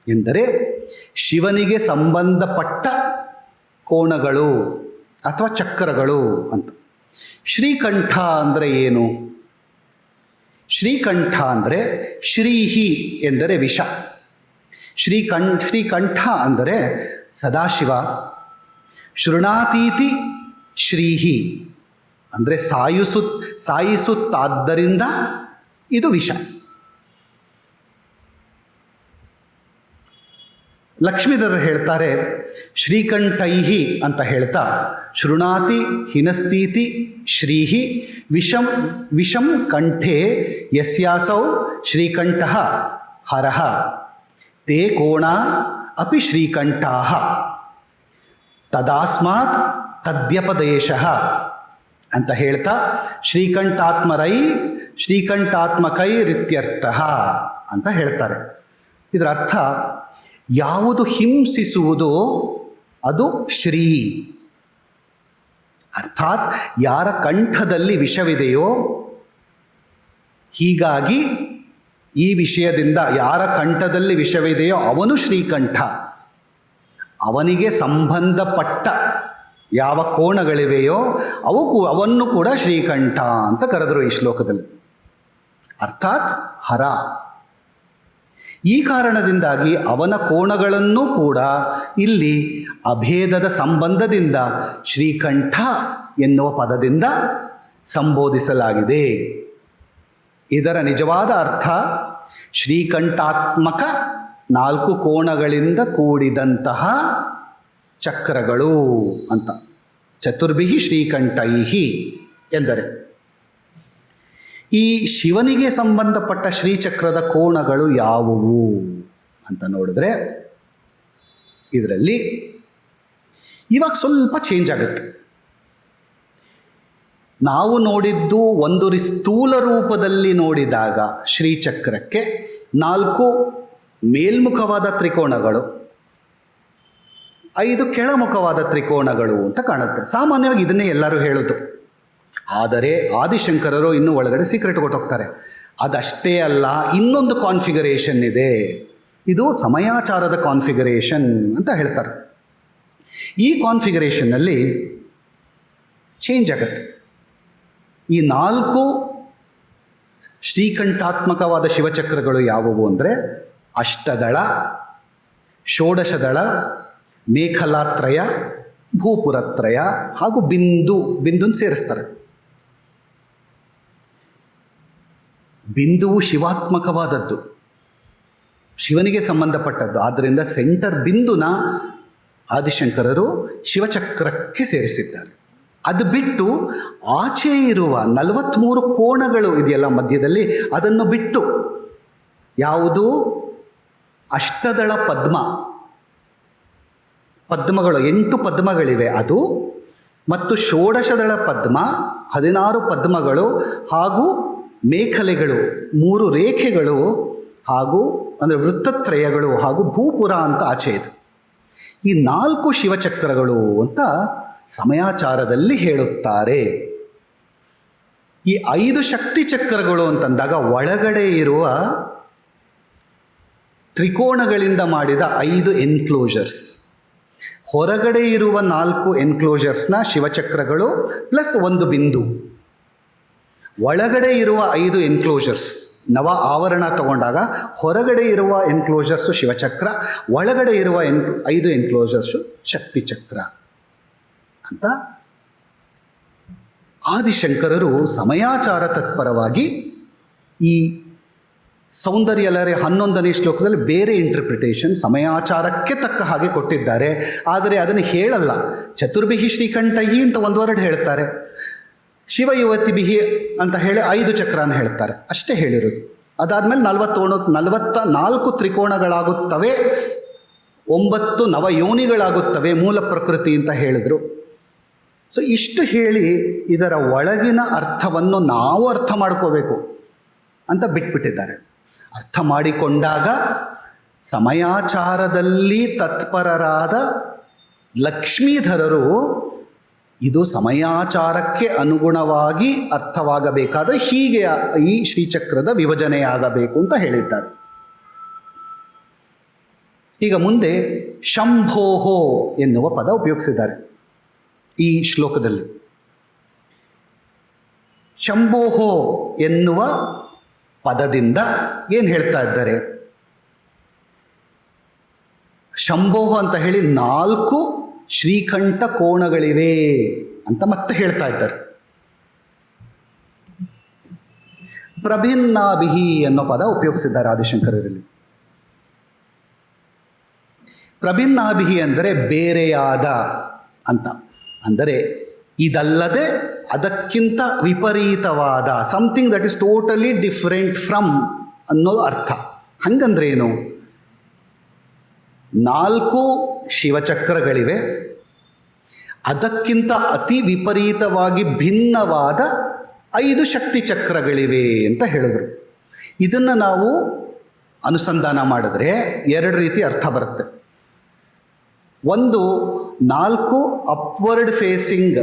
ಎಂದರೆ ಶಿವನಿಗೆ ಸಂಬಂಧಪಟ್ಟ ಕೋಣಗಳು ಅಥವಾ ಚಕ್ರಗಳು ಅಂತ. ಶ್ರೀಕಂಠ ಅಂದರೆ ಏನು? ಶ್ರೀಕಂಠ ಅಂದರೆ ಶ್ರೀಹಿ ಎಂದರೆ ವಿಷ, ಶ್ರೀಕಂಠ ಅಂದರೆ ಸದಾಶಿವ, ಶೃಣಾತೀತಿ ಶ್ರೀಹಿ ಅಂದರೆ ಸಾಯಿಸುತ್ತಾದ್ದರಿಂದ ಇದು ವಿಷ. ಲಕ್ಷ್ಮೀಧರರು ಹೇಳ್ತಾರೆ ಶ್ರೀಕಂಠೈಹಿ ಅಂತ ಹೇಳ್ತಾ, ಶೃಣಾತಿ ಹಿನಸ್ತೀತಿ ಶ್ರೀಹಿ ವಿಷಂ ಕಂಠೆ ಯಸ್ಯಾಸೌ ಶ್ರೀಕಂಠಃ ಹರಃ ತೇ ಕೋಣ ಅಪಿ ಶ್ರೀಕಂಠಾಃ ತದಾಸ್ಮಾತ್ ತದ್ಯಪದೇಶಃ ಅಂತ ಹೇಳ್ತಾ ಶ್ರೀಕಂಠಾತ್ಮಕೈರಿತ್ಯರ್ಥಃ ಅಂತ ಹೇಳ್ತಾರೆ. ಇದರ ಅರ್ಥ ಯಾವುದು ಹಿಂಸಿಸುವುದೋ ಅದು ಶ್ರೀ, ಅರ್ಥಾತ್ ಯಾರ ಕಂಠದಲ್ಲಿ ವಿಷವಿದೆಯೋ, ಹೀಗಾಗಿ ಈ ವಿಷಯದಿಂದ ಯಾರ ಕಂಠದಲ್ಲಿ ವಿಷವಿದೆಯೋ ಅವನು ಶ್ರೀಕಂಠ. ಅವನಿಗೆ ಸಂಬಂಧಪಟ್ಟ ಯಾವ ಕೋಣಗಳಿವೆಯೋ ಅವನ್ನು ಕೂಡ ಶ್ರೀಕಂಠ ಅಂತ ಕರೆದರು ಈ ಶ್ಲೋಕದಲ್ಲಿ, ಅರ್ಥಾತ್ ಹರ. ಈ ಕಾರಣದಿಂದಾಗಿ ಅವನ ಕೋಣಗಳನ್ನು ಕೂಡ ಇಲ್ಲಿ ಅಭೇದದ ಸಂಬಂಧದಿಂದ ಶ್ರೀಕಂಠ ಎನ್ನುವ ಪದದಿಂದ ಸಂಬೋಧಿಸಲಾಗಿದೆ. ಇದರ ನಿಜವಾದ ಅರ್ಥ ಶ್ರೀಕಂಠಾತ್ಮಕ 4 ಕೋಣಗಳಿಂದ ಕೂಡಿದಂತಹ ಚಕ್ರಗಳು ಅಂತ. ಚತುರ್ಭಿಹಿ ಶ್ರೀಕಂಠೈಹಿ ಎಂದರೆ ಈ ಶಿವನಿಗೆ ಸಂಬಂಧಪಟ್ಟ ಶ್ರೀಚಕ್ರದ ಕೋಣಗಳು ಯಾವುವು ಅಂತ ನೋಡಿದ್ರೆ ಇದರಲ್ಲಿ ಇವಾಗ ಸ್ವಲ್ಪ ಚೇಂಜ್ ಆಗುತ್ತೆ. ನಾವು ನೋಡಿದ್ದು ಒಂದು ಸ್ಥೂಲ ರೂಪದಲ್ಲಿ ನೋಡಿದಾಗ ಶ್ರೀಚಕ್ರಕ್ಕೆ 4 ಮೇಲ್ಮುಖವಾದ ತ್ರಿಕೋಣಗಳು, 5 ಕೆಳಮುಖವಾದ ತ್ರಿಕೋಣಗಳು ಅಂತ ಕಾಣುತ್ತೆ. ಸಾಮಾನ್ಯವಾಗಿ ಇದನ್ನೇ ಎಲ್ಲರೂ ಹೇಳೋದು. ಆದರೆ ಆದಿಶಂಕರರು ಇನ್ನೂ ಒಳಗಡೆ ಸೀಕ್ರೆಟ್ ಕೊಟ್ಟೋಗ್ತಾರೆ. ಅದಷ್ಟೇ ಅಲ್ಲ, ಇನ್ನೊಂದು ಕಾನ್ಫಿಗರೇಷನ್ ಇದೆ, ಇದು ಸಮಯಾಚಾರದ ಕಾನ್ಫಿಗರೇಷನ್ ಅಂತ ಹೇಳ್ತಾರೆ. ಈ ಕಾನ್ಫಿಗರೇಷನ್ನಲ್ಲಿ ಚೇಂಜ್ ಆಗುತ್ತೆ. ಈ 4 ಶ್ರೀಕಂಠಾತ್ಮಕವಾದ ಶಿವಚಕ್ರಗಳು ಯಾವುವು ಅಂದರೆ ಅಷ್ಟದಳ, ಷೋಡಶದಳ, ಮೇಖಲಾತ್ರಯ, ಭೂಪುರತ್ರಯ ಹಾಗೂ ಬಿಂದುನ ಸೇರಿಸ್ತಾರೆ. ಬಿಂದುವು ಶಿವಾತ್ಮಕವಾದದ್ದು, ಶಿವನಿಗೆ ಸಂಬಂಧಪಟ್ಟದ್ದು. ಆದ್ದರಿಂದ ಸೆಂಟರ್ ಬಿಂದುನ ಆದಿಶಂಕರರು ಶಿವಚಕ್ರಕ್ಕೆ ಸೇರಿಸಿದ್ದಾರೆ. ಅದು ಬಿಟ್ಟು ಆಚೆ ಇರುವ 43 ಕೋಣಗಳು ಇದೆಯಲ್ಲ ಮಧ್ಯದಲ್ಲಿ, ಅದನ್ನು ಬಿಟ್ಟು ಯಾವುದು ಅಷ್ಟದಳ ಪದ್ಮಗಳು 8 ಪದ್ಮಗಳಿವೆ ಅದು, ಮತ್ತು ಷೋಡಶದಳ ಪದ್ಮ 16 ಪದ್ಮಗಳು ಹಾಗೂ ಮೇಖಲೆಗಳು 3 ರೇಖೆಗಳು ಹಾಗೂ ಅಂದರೆ ವೃತ್ತತ್ರಯಗಳು ಹಾಗೂ ಭೂಪುರ ಅಂತ ಆಚೆ ಇದೆ. ಈ 4 ಶಿವಚಕ್ರಗಳು ಅಂತ ಸಮಯಾಚಾರದಲ್ಲಿ ಹೇಳುತ್ತಾರೆ. ಈ 5 ಶಕ್ತಿ ಚಕ್ರಗಳು ಅಂತಂದಾಗ ಒಳಗಡೆ ಇರುವ ತ್ರಿಕೋಣಗಳಿಂದ ಮಾಡಿದ 5 ಎನ್ಕ್ಲೋಜರ್ಸ್, ಹೊರಗಡೆ ಇರುವ 4 ಎನ್ಕ್ಲೋಜರ್ಸ್ನ ಶಿವಚಕ್ರಗಳು ಪ್ಲಸ್ 1 ಬಿಂದು, ಒಳಗಡೆ ಇರುವ 5 ಎನ್ಕ್ಲೋಜರ್ಸ್ ನವ ಆವರಣ ತಗೊಂಡಾಗ ಹೊರಗಡೆ ಇರುವ ಎನ್ಕ್ಲೋಜರ್ಸು ಶಿವಚಕ್ರ, ಒಳಗಡೆ ಇರುವ 5 ಎನ್ಕ್ಲೋಜರ್ಸು ಶಕ್ತಿ ಚಕ್ರ ಅಂತ ಆದಿಶಂಕರರು ಸಮಯಾಚಾರ ತತ್ಪರವಾಗಿ ಈ ಸೌಂದರ್ಯಲಹರಿ 11ನೇ ಶ್ಲೋಕದಲ್ಲಿ ಬೇರೆ ಇಂಟರ್ಪ್ರಿಟೇಷನ್ ಸಮಯಾಚಾರಕ್ಕೆ ತಕ್ಕ ಹಾಗೆ ಕೊಟ್ಟಿದ್ದಾರೆ. ಆದರೆ ಅದನ್ನು ಹೇಳಲ್ಲ. ಚತುರ್ಭಿಹಿ ಶ್ರೀಕಂಠಯಿ ಅಂತ ಒಂದು ವರ್ಡ್ ಹೇಳ್ತಾರೆ, ಶಿವಯುವತಿಭಿಹಿ ಅಂತ ಹೇಳಿ 5 ಚಕ್ರನ ಹೇಳ್ತಾರೆ, ಅಷ್ಟೇ ಹೇಳಿರೋದು. ಅದಾದಮೇಲೆ 44 ತ್ರಿಕೋಣಗಳಾಗುತ್ತವೆ, 9 ನವಯೋನಿಗಳಾಗುತ್ತವೆ ಮೂಲ ಪ್ರಕೃತಿ ಅಂತ ಹೇಳಿದರು. ಸೊ ಇಷ್ಟು ಹೇಳಿ ಇದರ ಒಳಗಿನ ಅರ್ಥವನ್ನು ನಾವು ಅರ್ಥ ಮಾಡ್ಕೋಬೇಕು ಅಂತ ಬಿಟ್ಬಿಟ್ಟಿದ್ದಾರೆ. ಅರ್ಥ ಮಾಡಿಕೊಂಡಾಗ ಸಮಯಾಚಾರದಲ್ಲಿ ತತ್ಪರರಾದ ಲಕ್ಷ್ಮೀಧರರು ಇದು ಸಮಯಾಚಾರಕ್ಕೆ ಅನುಗುಣವಾಗಿ ಅರ್ಥವಾಗಬೇಕಾದರೆ ಹೀಗೆ ಈ ಶ್ರೀಚಕ್ರದ ವಿಭಜನೆಯಾಗಬೇಕು ಅಂತ ಹೇಳಿದ್ದಾರೆ. ಈಗ ಮುಂದೆ ಶಂಭೋಹೋ ಎನ್ನುವ ಪದ ಉಪಯೋಗಿಸಿದ್ದಾರೆ ಈ ಶ್ಲೋಕದಲ್ಲಿ. ಶಂಭೋಹೋ ಎನ್ನುವ ಪದದಿಂದ ಏನು ಹೇಳ್ತಾ ಇದ್ದಾರೆ? ಶಂಭೋಹ ಅಂತ ಹೇಳಿ 4 ಶ್ರೀಕಂಠ ಕೋಣಗಳಿವೆ ಅಂತ ಮತ್ತೆ ಹೇಳ್ತಾ ಇದ್ದಾರೆ. ಪ್ರಭಿನ್ನಾಭಿಹಿ ಅನ್ನೋ ಪದ ಉಪಯೋಗಿಸಿದ್ದಾರೆ ಆದಿಶಂಕರರಲ್ಲಿ. ಪ್ರಭಿನ್ನಾಭಿಹಿ ಅಂದರೆ ಬೇರೆಯಾದ ಅಂತ, ಅಂದರೆ ಇದಲ್ಲದೆ ಅದಕ್ಕಿಂತ ವಿಪರೀತವಾದ, something that is totally different from ಅನ್ನೋ ಅರ್ಥ. ಹಂಗಂದ್ರೆ ಏನು? 4 ಶಿವಚಕ್ರಗಳಿವೆ, ಅದಕ್ಕಿಂತ ಅತಿ ವಿಪರೀತವಾಗಿ ಭಿನ್ನವಾದ 5 ಶಕ್ತಿ ಚಕ್ರಗಳಿವೆ ಅಂತ ಹೇಳಿದ್ರು. ಇದನ್ನು ನಾವು ಅನುಸಂಧಾನ ಮಾಡಿದ್ರೆ 2 ರೀತಿ ಅರ್ಥ ಬರುತ್ತೆ. ಒಂದು, 4 ಅಪ್ವರ್ಡ್ ಫೇಸಿಂಗ್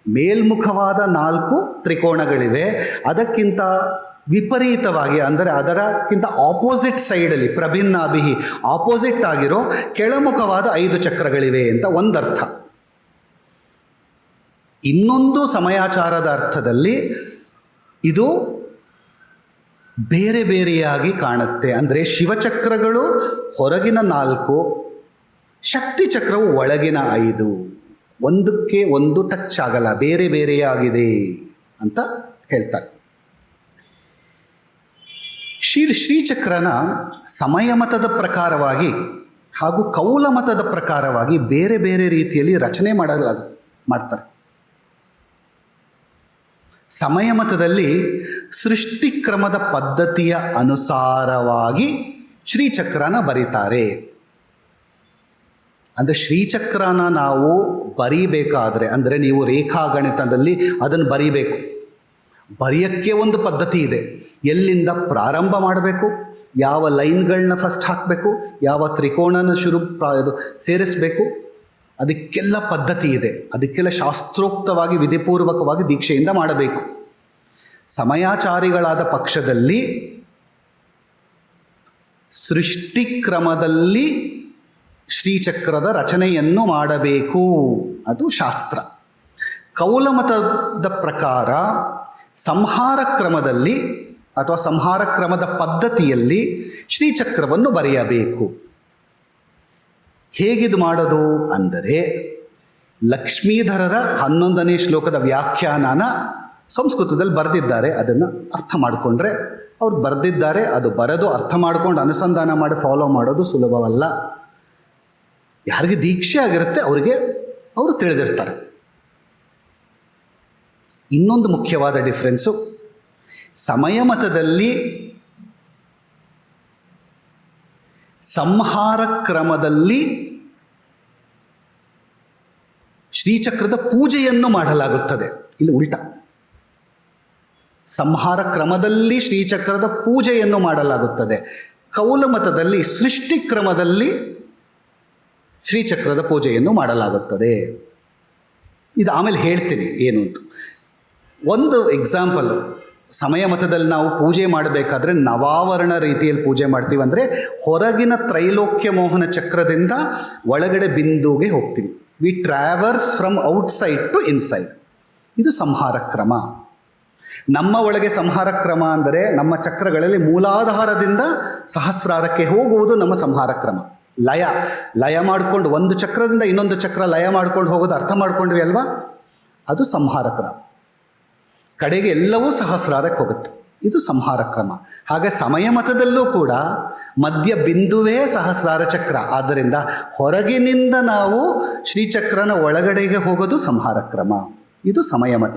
ಮೇಲ್ಮುಖವಾದ 4 ತ್ರಿಕೋಣಗಳಿವೆ, ಅದಕ್ಕಿಂತ ವಿಪರೀತವಾಗಿ ಅಂದರೆ ಅದಕ್ಕಿಂತ ಆಪೋಸಿಟ್ ಸೈಡಲ್ಲಿ ಪ್ರಭಿನ್ನಾಭಿಹಿ ಆಪೋಸಿಟ್ ಆಗಿರೋ ಕೆಳಮುಖವಾದ 5 ಚಕ್ರಗಳಿವೆ ಅಂತ ಒಂದರ್ಥ. ಇನ್ನೊಂದು ಸಮಯಾಚಾರದ ಅರ್ಥದಲ್ಲಿ ಇದು ಬೇರೆ ಬೇರೆಯಾಗಿ ಕಾಣುತ್ತೆ. ಅಂದರೆ ಶಿವಚಕ್ರಗಳು ಹೊರಗಿನ 4, ಶಕ್ತಿ ಚಕ್ರವು ಒಳಗಿನ 5, ಒಂದಕ್ಕೆ ಒಂದು ಟಚ್ ಆಗಲ್ಲ, ಬೇರೆ ಬೇರೆಯಾಗಿದೆ ಅಂತ ಹೇಳ್ತಾರೆ. ಶ್ರೀಚಕ್ರನ ಸಮಯಮತದ ಪ್ರಕಾರವಾಗಿ ಹಾಗೂ ಕೌಲ ಮತದ ಪ್ರಕಾರವಾಗಿ ಬೇರೆ ಬೇರೆ ರೀತಿಯಲ್ಲಿ ರಚನೆ ಮಾಡ್ತಾರೆ. ಸಮಯಮತದಲ್ಲಿ ಸೃಷ್ಟಿಕ್ರಮದ ಪದ್ಧತಿಯ ಅನುಸಾರವಾಗಿ ಶ್ರೀಚಕ್ರನ ಬರೀತಾರೆ. ಅಂದರೆ ಶ್ರೀಚಕ್ರನ ನಾವು ಬರೀಬೇಕಾದ್ರೆ, ಅಂದರೆ ನೀವು ರೇಖಾಗಣಿತದಲ್ಲಿ ಅದನ್ನು ಬರೀಬೇಕು, ಬರೆಯೋಕ್ಕೆ ಒಂದು ಪದ್ಧತಿ ಇದೆ. ಎಲ್ಲಿಂದ ಪ್ರಾರಂಭ ಮಾಡಬೇಕು, ಯಾವ ಲೈನ್ಗಳನ್ನ ಫಸ್ಟ್ ಹಾಕಬೇಕು, ಯಾವ ತ್ರಿಕೋಣನ ಸೇರಿಸಬೇಕು, ಅದಕ್ಕೆಲ್ಲ ಪದ್ಧತಿ ಇದೆ. ಅದಕ್ಕೆಲ್ಲ ಶಾಸ್ತ್ರೋಕ್ತವಾಗಿ ವಿಧಿಪೂರ್ವಕವಾಗಿ ದೀಕ್ಷೆಯಿಂದ ಮಾಡಬೇಕು. ಸಮಯಾಚಾರಿಗಳಾದ ಪಕ್ಷದಲ್ಲಿ ಸೃಷ್ಟಿಕ್ರಮದಲ್ಲಿ ಶ್ರೀಚಕ್ರದ ರಚನೆಯನ್ನು ಮಾಡಬೇಕು, ಅದು ಶಾಸ್ತ್ರ. ಕೌಲಮತದ ಪ್ರಕಾರ ಸಂಹಾರ ಕ್ರಮದಲ್ಲಿ ಅಥವಾ ಸಂಹಾರ ಕ್ರಮದ ಪದ್ಧತಿಯಲ್ಲಿ ಶ್ರೀಚಕ್ರವನ್ನು ಬರೆಯಬೇಕು. ಹೇಗಿದು ಮಾಡೋದು ಅಂದರೆ, ಲಕ್ಷ್ಮೀಧರರ 11ನೇ ಶ್ಲೋಕದ ವ್ಯಾಖ್ಯಾನನ ಸಂಸ್ಕೃತದಲ್ಲಿ ಬರೆದಿದ್ದಾರೆ. ಅದನ್ನು ಅರ್ಥ ಮಾಡಿಕೊಂಡ್ರೆ, ಅವ್ರು ಬರೆದಿದ್ದಾರೆ, ಅದು ಬರೆದು ಅರ್ಥ ಮಾಡಿಕೊಂಡು ಅನುಸಂಧಾನ ಮಾಡಿ ಫಾಲೋ ಮಾಡೋದು ಸುಲಭವಲ್ಲ. ಯಾರಿಗೆ ದೀಕ್ಷೆ ಆಗಿರುತ್ತೆ ಅವರಿಗೆ ಅವರು ತಿಳಿದಿರ್ತಾರೆ. ಇನ್ನೊಂದು ಮುಖ್ಯವಾದ ಡಿಫ್ರೆನ್ಸು, ಸಮಯಮತದಲ್ಲಿ ಸಂಹಾರ ಕ್ರಮದಲ್ಲಿ ಶ್ರೀಚಕ್ರದ ಪೂಜೆಯನ್ನು ಮಾಡಲಾಗುತ್ತದೆ. ಇಲ್ಲಿ ಉಲ್ಟಾ, ಸಂಹಾರ ಕ್ರಮದಲ್ಲಿ ಶ್ರೀಚಕ್ರದ ಪೂಜೆಯನ್ನು ಮಾಡಲಾಗುತ್ತದೆ. ಕೌಲಮತದಲ್ಲಿ ಸೃಷ್ಟಿ ಕ್ರಮದಲ್ಲಿ ಶ್ರೀಚಕ್ರದ ಪೂಜೆಯನ್ನು ಮಾಡಲಾಗುತ್ತದೆ. ಇದು ಆಮೇಲೆ ಹೇಳ್ತೀನಿ ಏನು ಅಂತ. ಒಂದು ಎಕ್ಸಾಂಪಲ್, ಸಮಯ ಮತದಲ್ಲಿ ನಾವು ಪೂಜೆ ಮಾಡಬೇಕಾದ್ರೆ ನವಾವರಣ ರೀತಿಯಲ್ಲಿ ಪೂಜೆ ಮಾಡ್ತೀವಿ. ಅಂದರೆ ಹೊರಗಿನ ತ್ರೈಲೋಕ್ಯ ಮೋಹನ ಚಕ್ರದಿಂದ ಒಳಗಡೆ ಬಿಂದುಗೆ ಹೋಗ್ತೀವಿ. We traverse from outside to inside. ಇದು ಸಂಹಾರ ಕ್ರಮ. ನಮ್ಮ ಒಳಗೆ ಸಂಹಾರ ಕ್ರಮ ಅಂದರೆ ನಮ್ಮ ಚಕ್ರಗಳಲ್ಲಿ ಮೂಲಾಧಾರದಿಂದ ಸಹಸ್ರಾರಕ್ಕೆ ಹೋಗುವುದು ನಮ್ಮ ಸಂಹಾರ ಕ್ರಮ. ಲಯ ಮಾಡಿಕೊಂಡು ಒಂದು ಚಕ್ರದಿಂದ ಇನ್ನೊಂದು ಚಕ್ರ ಲಯ ಮಾಡ್ಕೊಂಡು ಹೋಗೋದು ಅರ್ಥ ಮಾಡ್ಕೊಂಡ್ವಿ ಅಲ್ವಾ? ಅದು ಸಂಹಾರ ಕ್ರಮ. ಕಡೆಗೆ ಎಲ್ಲವೂ ಸಹಸ್ರಾರಕ್ಕೆ ಹೋಗುತ್ತೆ. ಇದು ಸಂಹಾರ ಕ್ರಮ. ಹಾಗೆ ಸಮಯ ಮತದಲ್ಲೂ ಕೂಡ ಮಧ್ಯ ಬಿಂದುವೇ ಸಹಸ್ರಾರ ಚಕ್ರ. ಆದ್ದರಿಂದ ಹೊರಗಿನಿಂದ ನಾವು ಶ್ರೀಚಕ್ರನ ಒಳಗಡೆಗೆ ಹೋಗೋದು ಸಂಹಾರ ಕ್ರಮ. ಇದು ಸಮಯ ಮತ.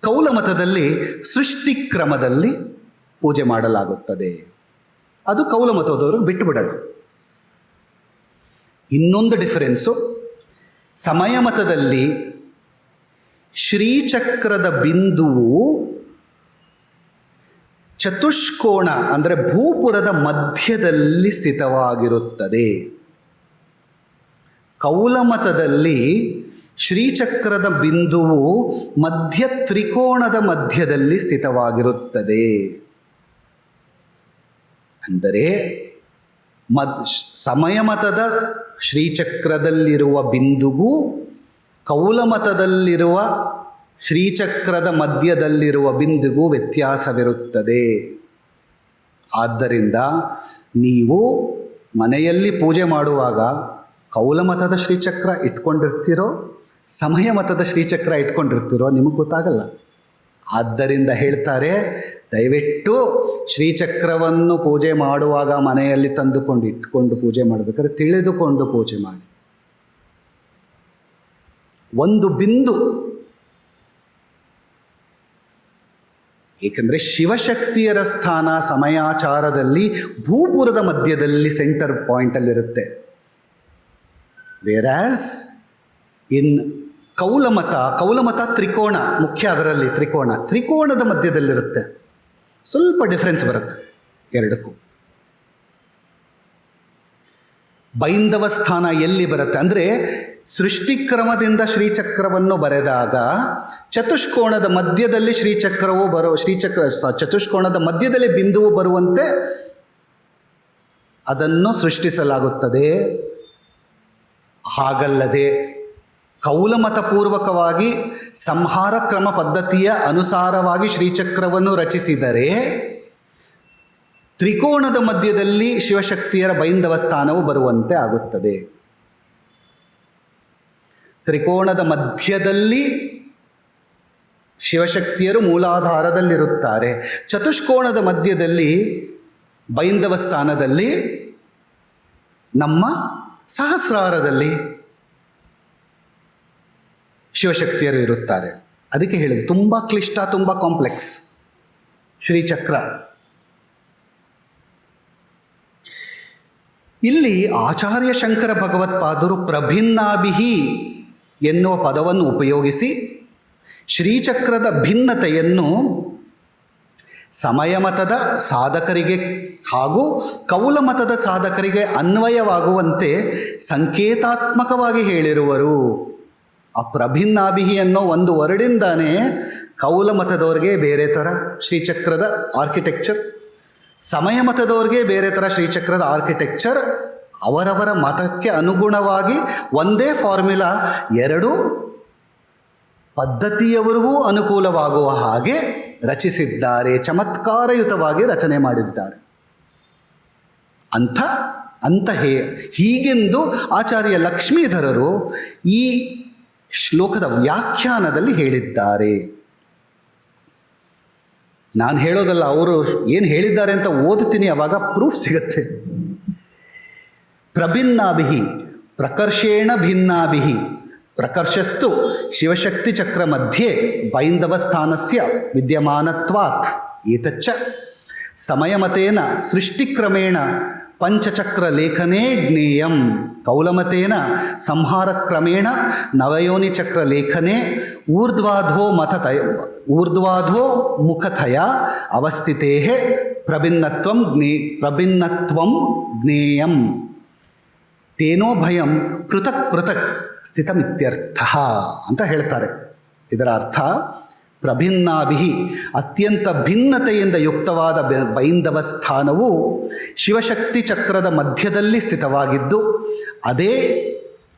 ಕೌಲ ಮತದಲ್ಲಿ ಸೃಷ್ಟಿ ಕ್ರಮದಲ್ಲಿ ಪೂಜೆ ಮಾಡಲಾಗುತ್ತದೆ. ಅದು ಕೌಲ ಮತದವರು ಬಿಟ್ಟುಬಿಡೋಣ. ಇನ್ನೊಂದು ಡಿಫರೆನ್ಸು, ಸಮಯ ಮತದಲ್ಲಿ ಶ್ರೀಚಕ್ರದ ಬಿಂದುವು ಚತುಷ್ಕೋಣ ಅಂದರೆ ಭೂಪುರದ ಮಧ್ಯದಲ್ಲಿ ಸ್ಥಿತವಾಗಿರುತ್ತದೆ. ಕೌಲಮತದಲ್ಲಿ ಶ್ರೀಚಕ್ರದ ಬಿಂದುವು ಮಧ್ಯ ತ್ರಿಕೋಣದ ಮಧ್ಯದಲ್ಲಿ ಸ್ಥಿತವಾಗಿರುತ್ತದೆ. ಅಂದರೆ ಸಮಯಮತದ ಶ್ರೀಚಕ್ರದಲ್ಲಿರುವ ಬಿಂದುಗೂ ಕೌಲಮತದಲ್ಲಿರುವ ಶ್ರೀಚಕ್ರದ ಮಧ್ಯದಲ್ಲಿರುವ ಬಿಂದುಗೂ ವ್ಯತ್ಯಾಸವಿರುತ್ತದೆ. ಆದ್ದರಿಂದ ನೀವು ಮನೆಯಲ್ಲಿ ಪೂಜೆ ಮಾಡುವಾಗ ಕೌಲಮತದ ಶ್ರೀಚಕ್ರ ಇಟ್ಕೊಂಡಿರ್ತೀರೋ ಸಮಯ ಮತದ ಶ್ರೀಚಕ್ರ ಇಟ್ಕೊಂಡಿರ್ತೀರೋ ನಿಮಗೆ ಗೊತ್ತಾಗಲ್ಲ. ಆದ್ದರಿಂದ ಹೇಳ್ತಾರೆ, ದಯವಿಟ್ಟು ಶ್ರೀಚಕ್ರವನ್ನು ಪೂಜೆ ಮಾಡುವಾಗ ಮನೆಯಲ್ಲಿ ತಂದುಕೊಂಡು ಇಟ್ಕೊಂಡು ಪೂಜೆ ಮಾಡಬೇಕಾದ್ರೆ ತಿಳಿದುಕೊಂಡು ಪೂಜೆ ಮಾಡಿ. ಒಂದು ಬಿಂದು, ಏಕೆಂದರೆ ಶಿವಶಕ್ತಿಯರ ಸ್ಥಾನ ಸಮಯಾಚಾರದಲ್ಲಿ ಭೂಪುರದ ಮಧ್ಯದಲ್ಲಿ ಸೆಂಟರ್ ಪಾಯಿಂಟಲ್ಲಿರುತ್ತೆ. ವೇರಾಸ್ ಇನ್ ಕೌಲಮತ ತ್ರಿಕೋಣ ಮುಖ್ಯ, ಅದರಲ್ಲಿ ತ್ರಿಕೋಣದ ಮಧ್ಯದಲ್ಲಿರುತ್ತೆ. ಸ್ವಲ್ಪ ಡಿಫ್ರೆನ್ಸ್ ಬರುತ್ತೆ ಎರಡಕ್ಕೂ. ಬೈಂದವ ಸ್ಥಾನ ಎಲ್ಲಿ ಬರುತ್ತೆ ಅಂದರೆ ಸೃಷ್ಟಿಕ್ರಮದಿಂದ ಶ್ರೀಚಕ್ರವನ್ನು ಬರೆದಾಗ ಚತುಷ್ಕೋಣದ ಮಧ್ಯದಲ್ಲಿ ಚತುಷ್ಕೋಣದ ಮಧ್ಯದಲ್ಲಿ ಬಿಂದುವು ಬರುವಂತೆ ಅದನ್ನು ಸೃಷ್ಟಿಸಲಾಗುತ್ತದೆ. ಹಾಗಲ್ಲದೆ ಕೌಲಮತಪೂರ್ವಕವಾಗಿ ಸಂಹಾರ ಕ್ರಮ ಪದ್ಧತಿಯ ಅನುಸಾರವಾಗಿ ಶ್ರೀಚಕ್ರವನ್ನು ರಚಿಸಿದರೆ ತ್ರಿಕೋಣದ ಮಧ್ಯದಲ್ಲಿ ಶಿವಶಕ್ತಿಯರ ಬೈಂದವ ಸ್ಥಾನವು ಬರುವಂತೆ ಆಗುತ್ತದೆ. ತ್ರಿಕೋಣದ ಮಧ್ಯದಲ್ಲಿ ಶಿವಶಕ್ತಿಯರು ಮೂಲಾಧಾರದಲ್ಲಿರುತ್ತಾರೆ. ಚತುಷ್ಕೋಣದ ಮಧ್ಯದಲ್ಲಿ ಬೈಂದವ ಸ್ಥಾನದಲ್ಲಿ ನಮ್ಮ ಸಹಸ್ರಾರದಲ್ಲಿ ಶಿವಶಕ್ತಿಯರು ಇರುತ್ತಾರೆ. ಅದಕ್ಕೆ ಹೇಳಿದೆ ತುಂಬ ಕ್ಲಿಷ್ಟ, ತುಂಬ ಕಾಂಪ್ಲೆಕ್ಸ್ ಶ್ರೀಚಕ್ರ. ಇಲ್ಲಿ ಆಚಾರ್ಯ ಶಂಕರ ಭಗವತ್ಪಾದರು ಪ್ರಭಿನ್ನಾಭಿಹಿ ಎನ್ನುವ ಪದವನ್ನು ಉಪಯೋಗಿಸಿ ಶ್ರೀಚಕ್ರದ ಭಿನ್ನತೆಯನ್ನು ಸಮಯಮತದ ಸಾಧಕರಿಗೆ ಹಾಗೂ ಕೌಲಮತದ ಸಾಧಕರಿಗೆ ಅನ್ವಯವಾಗುವಂತೆ ಸಂಕೇತಾತ್ಮಕವಾಗಿ ಹೇಳಿರುವರು. ಆ ಪ್ರಭಿನ್ನಾಭಿಹಿ ಅನ್ನೋ ಒಂದು ವರ್ಡಿಂದಾನೇ ಕೌಲಮತದವ್ರಿಗೆ ಬೇರೆ ಥರ ಶ್ರೀಚಕ್ರದ ಆರ್ಕಿಟೆಕ್ಚರ್, ಸಮಯಮತದವ್ರಿಗೆ ಬೇರೆ ಥರ ಶ್ರೀಚಕ್ರದ ಆರ್ಕಿಟೆಕ್ಚರ್, ಅವರವರ ಮತಕ್ಕೆ ಅನುಗುಣವಾಗಿ ಒಂದೇ ಫಾರ್ಮ್ಯುಲಾ ಎರಡೂ ಪದ್ಧತಿಯವರಿಗೂ ಅನುಕೂಲವಾಗುವ ಹಾಗೆ ರಚಿಸಿದ್ದಾರೆ. ಚಮತ್ಕಾರಯುತವಾಗಿ ರಚನೆ ಮಾಡಿದ್ದಾರೆ. ಹೀಗೆಂದು ಆಚಾರ್ಯ ಲಕ್ಷ್ಮೀಧರರು ಈ ಶ್ಲೋಕದ ವ್ಯಾಖ್ಯಾನದಲ್ಲಿ ಹೇಳಿದ್ದಾರೆ. ನಾನು ಹೇಳೋದಲ್ಲ, ಅವರು ಏನು ಹೇಳಿದ್ದಾರೆ ಅಂತ ಓದುತ್ತೀನಿ, ಆವಾಗ ಪ್ರೂಫ್ ಸಿಗುತ್ತೆ. ಪ್ರಭಿನ್ನಾಭಿಹಿ ಪ್ರಕರ್ಷೇಣ ಭಿನ್ನಾಭಿಹಿ ಪ್ರಕರ್ಷಸ್ತು ಶಿವಶಕ್ತಿ ಚಕ್ರ ಮಧ್ಯೆ ಬೈಂದವ ಸ್ಥಾನಸ್ಯ ವಿದ್ಯಮಾನತ್ವಾತ್ ಏತಚ್ಚ ಸಮಯಮತೇನ ಸೃಷ್ಟಿಕ್ರಮೇಣ ಪಂಚಚಕ್ರ ಲೇಖನೇ ಜ್ಞೇಯಂ ಕೌಲಮತೇನ ಸಂಹಾರಕ್ರಮೇಣ ನವಯೋನಿಚಕ್ರ ಲೇಖನೆ ಊರ್ಧ್ವಾಧೋ ಮುಖತಯ ಅವಸ್ಥಿತೇ ಪ್ರಭಿನ್ನತ್ವಂ ಜ್ಞೇಯಂ ತೇನೋಭಯಂ ಪೃಥಕ್ ಪೃಥಕ್ ಸ್ಥಿತಮಿತ್ಯರ್ಥ ಅಂತ ಹೇಳ್ತಾರೆ. ಇದರ ಅರ್ಥ ಪ್ರಭಿನ್ನಾಭಿಹಿ ಅತ್ಯಂತ ಭಿನ್ನತೆಯಿಂದ ಯುಕ್ತವಾದ ಬೈಂದವ ಸ್ಥಾನವು ಶಿವಶಕ್ತಿ ಚಕ್ರದ ಮಧ್ಯದಲ್ಲಿ ಸ್ಥಿತವಾಗಿದ್ದು ಅದೇ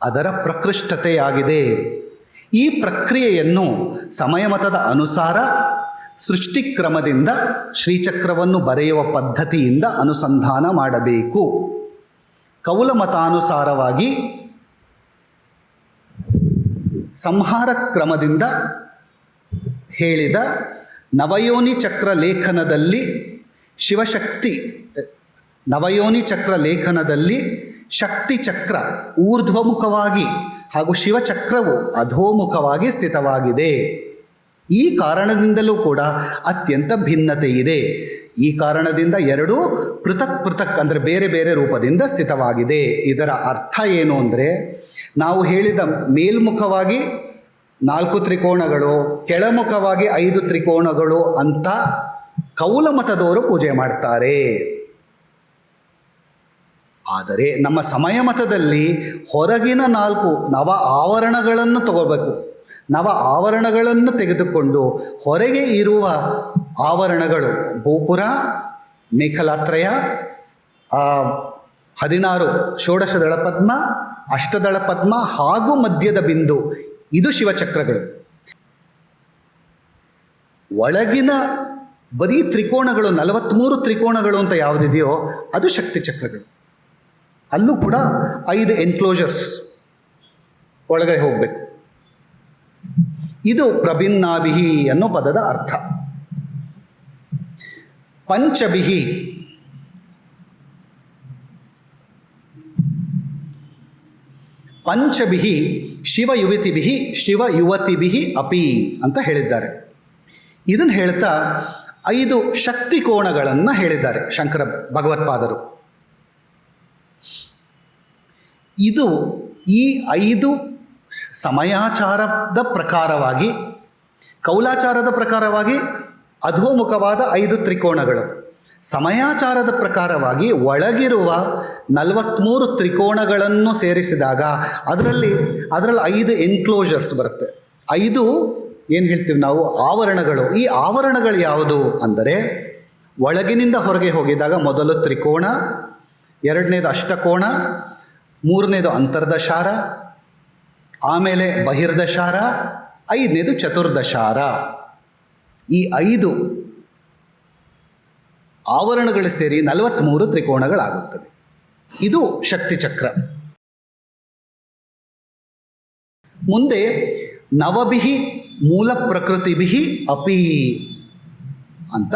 ಅದರ ಪ್ರಕೃಷ್ಟತೆಯಾಗಿದೆ. ಈ ಪ್ರಕ್ರಿಯೆಯನ್ನು ಸಮಯಮತದ ಅನುಸಾರ ಸೃಷ್ಟಿಕ್ರಮದಿಂದ ಶ್ರೀಚಕ್ರವನ್ನು ಬರೆಯುವ ಪದ್ಧತಿಯಿಂದ ಅನುಸಂಧಾನ ಮಾಡಬೇಕು. ಕೌಲಮತಾನುಸಾರವಾಗಿ ಸಂಹಾರ ಕ್ರಮದಿಂದ ಹೇಳಿದ ನವಯೋನಿ ಚಕ್ರ ಲೇಖನದಲ್ಲಿ ಶಿವಶಕ್ತಿ, ನವಯೋನಿ ಚಕ್ರ ಲೇಖನದಲ್ಲಿ ಶಕ್ತಿ ಚಕ್ರ ಊರ್ಧ್ವಮುಖವಾಗಿ ಹಾಗೂ ಶಿವಚಕ್ರವು ಅಧೋಮುಖವಾಗಿ ಸ್ಥಿತವಾಗಿದೆ. ಈ ಕಾರಣದಿಂದಲೂ ಕೂಡ ಅತ್ಯಂತ ಭಿನ್ನತೆ ಇದೆ. ಈ ಕಾರಣದಿಂದ ಎರಡೂ ಪೃಥಕ್ ಪೃಥಕ್ ಅಂದರೆ ಬೇರೆ ಬೇರೆ ರೂಪದಿಂದ ಸ್ಥಿತವಾಗಿದೆ. ಇದರ ಅರ್ಥ ಏನು ಅಂದರೆ, ನಾವು ಹೇಳಿದ ಮೇಲ್ಮುಖವಾಗಿ 4 ತ್ರಿಕೋಣಗಳು, ಕೆಳಮುಖವಾಗಿ 5 ತ್ರಿಕೋಣಗಳು ಅಂತ ಕೌಲ ಮತದವರು ಪೂಜೆ ಮಾಡ್ತಾರೆ. ಆದರೆ ನಮ್ಮ ಸಮಯ ಮತದಲ್ಲಿ ಹೊರಗಿನ 4 ನವ ಆವರಣಗಳನ್ನು ತಗೋಬೇಕು. ನವ ಆವರಣಗಳನ್ನು ತೆಗೆದುಕೊಂಡು ಹೊರಗೆ ಇರುವ ಆವರಣಗಳು ಗೋಪುರ, ಮೇಖಲಾತ್ರಯ, 16 ಷೋಡಶ ದಳಪದ್ಮ, ಅಷ್ಟದಳ ಪದ್ಮ ಹಾಗೂ ಮಧ್ಯದ ಬಿಂದು, ಇದು ಶಿವಚಕ್ರಗಳು. ಒಳಗಿನ ಬರೀ ತ್ರಿಕೋಣಗಳು 43 ತ್ರಿಕೋಣಗಳು ಅಂತ ಯಾವುದಿದೆಯೋ ಅದು ಶಕ್ತಿ ಚಕ್ರಗಳು. ಅಲ್ಲೂ ಕೂಡ 5 ಎನ್ಕ್ಲೋಜರ್ಸ್ ಒಳಗಡೆ ಹೋಗಬೇಕು. ಇದು ಪ್ರಭಿನ್ನಾಭಿಹಿ ಅನ್ನೋ ಪದದ ಅರ್ಥ. ಪಂಚಭಿಹಿ, ಪಂಚಭಿಹಿ ಶಿವಯುವತಿಭಿಹಿ ಶಿವಯುವತಿಭಿಹಿ ಅಪಿ ಅಂತ ಹೇಳಿದ್ದಾರೆ. ಇದನ್ನು ಹೇಳ್ತಾ 5 ಶಕ್ತಿ ಕೋಣಗಳನ್ನು ಹೇಳಿದ್ದಾರೆ ಶಂಕರ ಭಗವತ್ಪಾದರು. ಇದು ಈ 5 ಸಮಯಾಚಾರದ ಪ್ರಕಾರವಾಗಿ, ಕೌಲಾಚಾರದ ಪ್ರಕಾರವಾಗಿ ಅಧೋಮುಖವಾದ 5 ತ್ರಿಕೋಣಗಳು, ಸಮಯಾಚಾರದ ಪ್ರಕಾರವಾಗಿ ಒಳಗಿರುವ 43 ತ್ರಿಕೋಣಗಳನ್ನು ಸೇರಿಸಿದಾಗ ಅದರಲ್ಲಿ 5 ಎನ್ಕ್ಲೋಜರ್ಸ್ ಬರುತ್ತೆ. 5 ಏನು ಹೇಳ್ತೀವಿ ನಾವು ಆವರಣಗಳು. ಈ ಆವರಣಗಳು ಯಾವುದು ಅಂದರೆ, ಒಳಗಿನಿಂದ ಹೊರಗೆ ಹೋಗಿದಾಗ ಮೊದಲು ತ್ರಿಕೋಣ, ಎರಡನೇದು ಅಷ್ಟಕೋಣ, ಮೂರನೇದು ಅಂತರ್ದಶಾರ, ಆಮೇಲೆ ಬಹಿರ್ದಶಾರ, 5ನೇದು ಚತುರ್ದಶಾರ. ಈ 5 ಆವರಣಗಳು ಸೇರಿ 43 ತ್ರಿಕೋಣಗಳಾಗುತ್ತದೆ. ಇದು ಶಕ್ತಿ ಚಕ್ರ. ಮುಂದೆ ನವಭಿಹಿ ಮೂಲ ಪ್ರಕೃತಿಭಿಹಿ ಅಪಿ ಅಂತ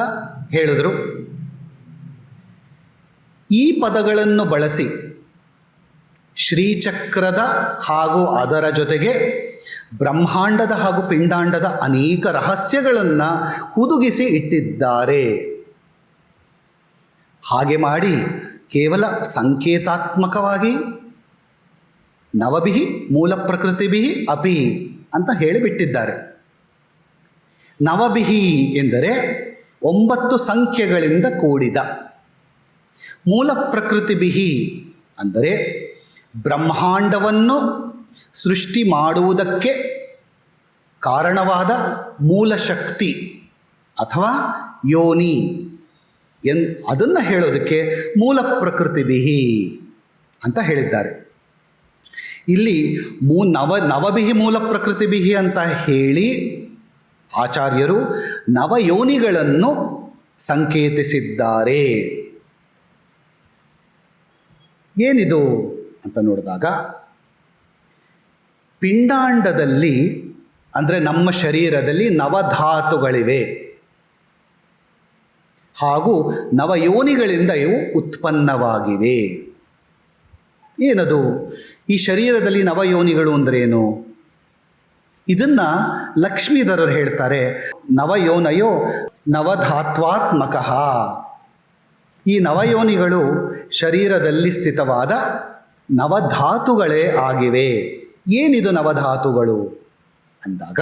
ಹೇಳಿದ್ರು. ಈ ಪದಗಳನ್ನು ಬಳಸಿ ಶ್ರೀಚಕ್ರದ ಹಾಗೂ ಅದರ ಜೊತೆಗೆ ಬ್ರಹ್ಮಾಂಡದ ಹಾಗೂ ಪಿಂಡಾಂಡದ ಅನೇಕ ರಹಸ್ಯಗಳನ್ನು ಹುದುಗಿಸಿ ಇಟ್ಟಿದ್ದಾರೆ. ಹಾಗೆ ಮಾಡಿ ಕೇವಲ ಸಂಕೇತಾತ್ಮಕವಾಗಿ ನವಭಿಹಿ ಮೂಲ ಪ್ರಕೃತಿಭಿಹಿ ಅಪಿ ಅಂತ ಹೇಳಿಬಿಟ್ಟಿದ್ದಾರೆ. ನವಭಿಹಿ ಎಂದರೆ 9 ಸಂಖ್ಯೆಗಳಿಂದ ಕೂಡಿದ, ಮೂಲ ಪ್ರಕೃತಿಭಿಹಿ ಅಂದರೆ ಬ್ರಹ್ಮಾಂಡವನ್ನು ಸೃಷ್ಟಿ ಮಾಡುವುದಕ್ಕೆ ಕಾರಣವಾದ ಮೂಲ ಶಕ್ತಿ ಅಥವಾ ಯೋನಿ ಅದನ್ನು ಹೇಳೋದಕ್ಕೆ ಮೂಲ ಪ್ರಕೃತಿಭಿಹಿ ಅಂತ ಹೇಳಿದ್ದಾರೆ. ಇಲ್ಲಿ ನವಭಿಹಿ ಮೂಲ ಪ್ರಕೃತಿಭಿಹಿ ಅಂತ ಹೇಳಿ ಆಚಾರ್ಯರು ನವಯೋನಿಗಳನ್ನು ಸಂಕೇತಿಸಿದ್ದಾರೆ. ಏನಿದು ಅಂತ ನೋಡಿದಾಗ, ಪಿಂಡಾಂಡದಲ್ಲಿ ಅಂದರೆ ನಮ್ಮ ಶರೀರದಲ್ಲಿ ನವಧಾತುಗಳಿವೆ ಹಾಗೂ ನವಯೋನಿಗಳಿಂದ ಇವು ಉತ್ಪನ್ನವಾಗಿವೆ. ಏನದು ಈ ಶರೀರದಲ್ಲಿ ನವಯೋನಿಗಳು ಅಂದ್ರೇನು? ಇದನ್ನು ಲಕ್ಷ್ಮೀಧರರು ಹೇಳ್ತಾರೆ, ನವಯೋನಯೋ ನವಧಾತ್ವಾತ್ಮಕಃ. ಈ ನವಯೋನಿಗಳು ಶರೀರದಲ್ಲಿ ಸ್ಥಿತವಾದ ನವಧಾತುಗಳೇ ಆಗಿವೆ. ಏನಿದು ನವಧಾತುಗಳು ಅಂದಾಗ,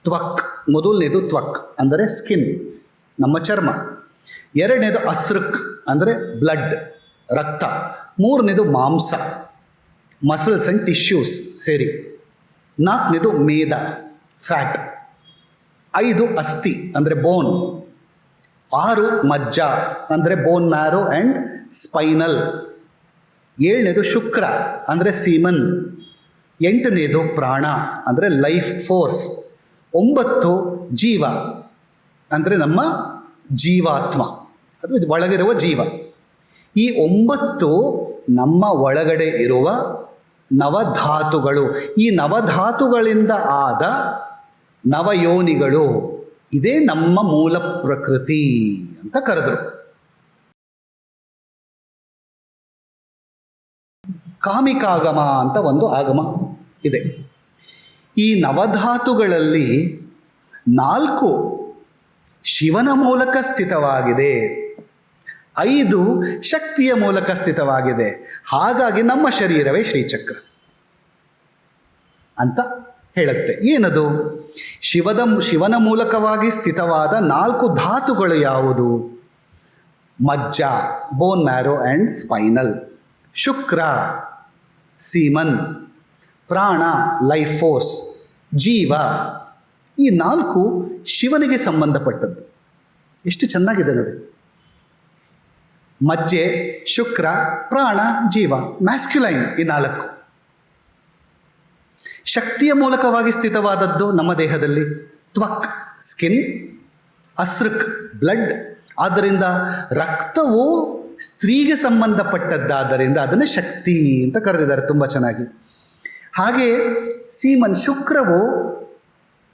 ತ್ವಕ್, ಮೊದಲನೇದು ತ್ವಕ್ ಅಂದರೆ ಸ್ಕಿನ್, ನಮ್ಮ ಚರ್ಮ. ಎರಡನೇದು ಅಸೃಕ್ ಅಂದರೆ ಬ್ಲಡ್, ರಕ್ತ. ಮೂರನೇದು ಮಾಂಸ, ಮಸಲ್ಸ್ ಆ್ಯಂಡ್ ಟಿಶ್ಯೂಸ್ ಸೇರಿ. ನಾಲ್ಕನೇದು ಮೇದ, ಫ್ಯಾಟ್. 5 ಅಸ್ಥಿ ಅಂದರೆ ಬೋನ್. 6 ಮಜ್ಜ ಅಂದರೆ ಬೋನ್ ಮ್ಯಾರೋ ಆ್ಯಂಡ್ ಸ್ಪೈನಲ್. 7ನೇದು ಶುಕ್ರ ಅಂದರೆ ಸೀಮನ್. 8ನೇದು ಪ್ರಾಣ ಅಂದರೆ ಲೈಫ್ ಫೋರ್ಸ್. 9 ಜೀವ ಅಂದರೆ ನಮ್ಮ ಜೀವಾತ್ಮ, ಅದು ಒಳಗಿರುವ ಜೀವ. ಈ 9 ನಮ್ಮ ಒಳಗಡೆ ಇರುವ ನವಧಾತುಗಳು. ಈ ನವಧಾತುಗಳಿಂದ ಆದ ನವಯೋನಿಗಳು, ಇದೇ ನಮ್ಮ ಮೂಲ ಪ್ರಕೃತಿ ಅಂತ ಕರೆದರು. ಕಾಮಿಕಾಗಮ ಅಂತ ಒಂದು ಆಗಮ ಇದೆ. ಈ ನವಧಾತುಗಳಲ್ಲಿ 4 ಶಿವನ ಮೂಲಕ ಸ್ಥಿತವಾಗಿದೆ, 5 ಶಕ್ತಿಯ ಮೂಲಕ ಸ್ಥಿತವಾಗಿದೆ. ಹಾಗಾಗಿ ನಮ್ಮ ಶರೀರವೇ ಶ್ರೀಚಕ್ರ ಅಂತ ಹೇಳುತ್ತೆ. ಏನದು? ಶಿವನ ಮೂಲಕವಾಗಿ ಸ್ಥಿತವಾದ 4 ಧಾತುಗಳು ಯಾವುದು? ಮಜ್ಜ, ಬೋನ್ ಮ್ಯಾರೋ ಆ್ಯಂಡ್ ಸ್ಪೈನಲ್; ಶುಕ್ರ, ಸೀಮನ್; ಪ್ರಾಣ, ಲೈಫ್ ಫೋರ್ಸ್; ಜೀವ. ಈ 4 ಶಿವನಿಗೆ ಸಂಬಂಧಪಟ್ಟದ್ದು. ಎಷ್ಟು ಚೆನ್ನಾಗಿದೆ ನೋಡಿ. ಮಜ್ಜೆ, ಶುಕ್ರ, ಪ್ರಾಣ, ಜೀವ, ಮ್ಯಾಸ್ಕ್ಯುಲೈನ್ ಈ 4. ಶಕ್ತಿಯ ಮೂಲಕವಾಗಿ ಸ್ಥಿತವಾದದ್ದು ನಮ್ಮ ದೇಹದಲ್ಲಿ ತ್ವಕ್, ಸ್ಕಿನ್; ಅಸೃಕ್, ಬ್ಲಡ್. ಆದ್ದರಿಂದ ರಕ್ತವು ಸ್ತ್ರೀಗೆ ಸಂಬಂಧಪಟ್ಟದ್ದಾದ್ದರಿಂದ ಅದನ್ನು ಶಕ್ತಿ ಅಂತ ಕರೆದಿದ್ದಾರೆ ತುಂಬ ಚೆನ್ನಾಗಿ. ಹಾಗೆ ಸೀಮನ್, ಶುಕ್ರವು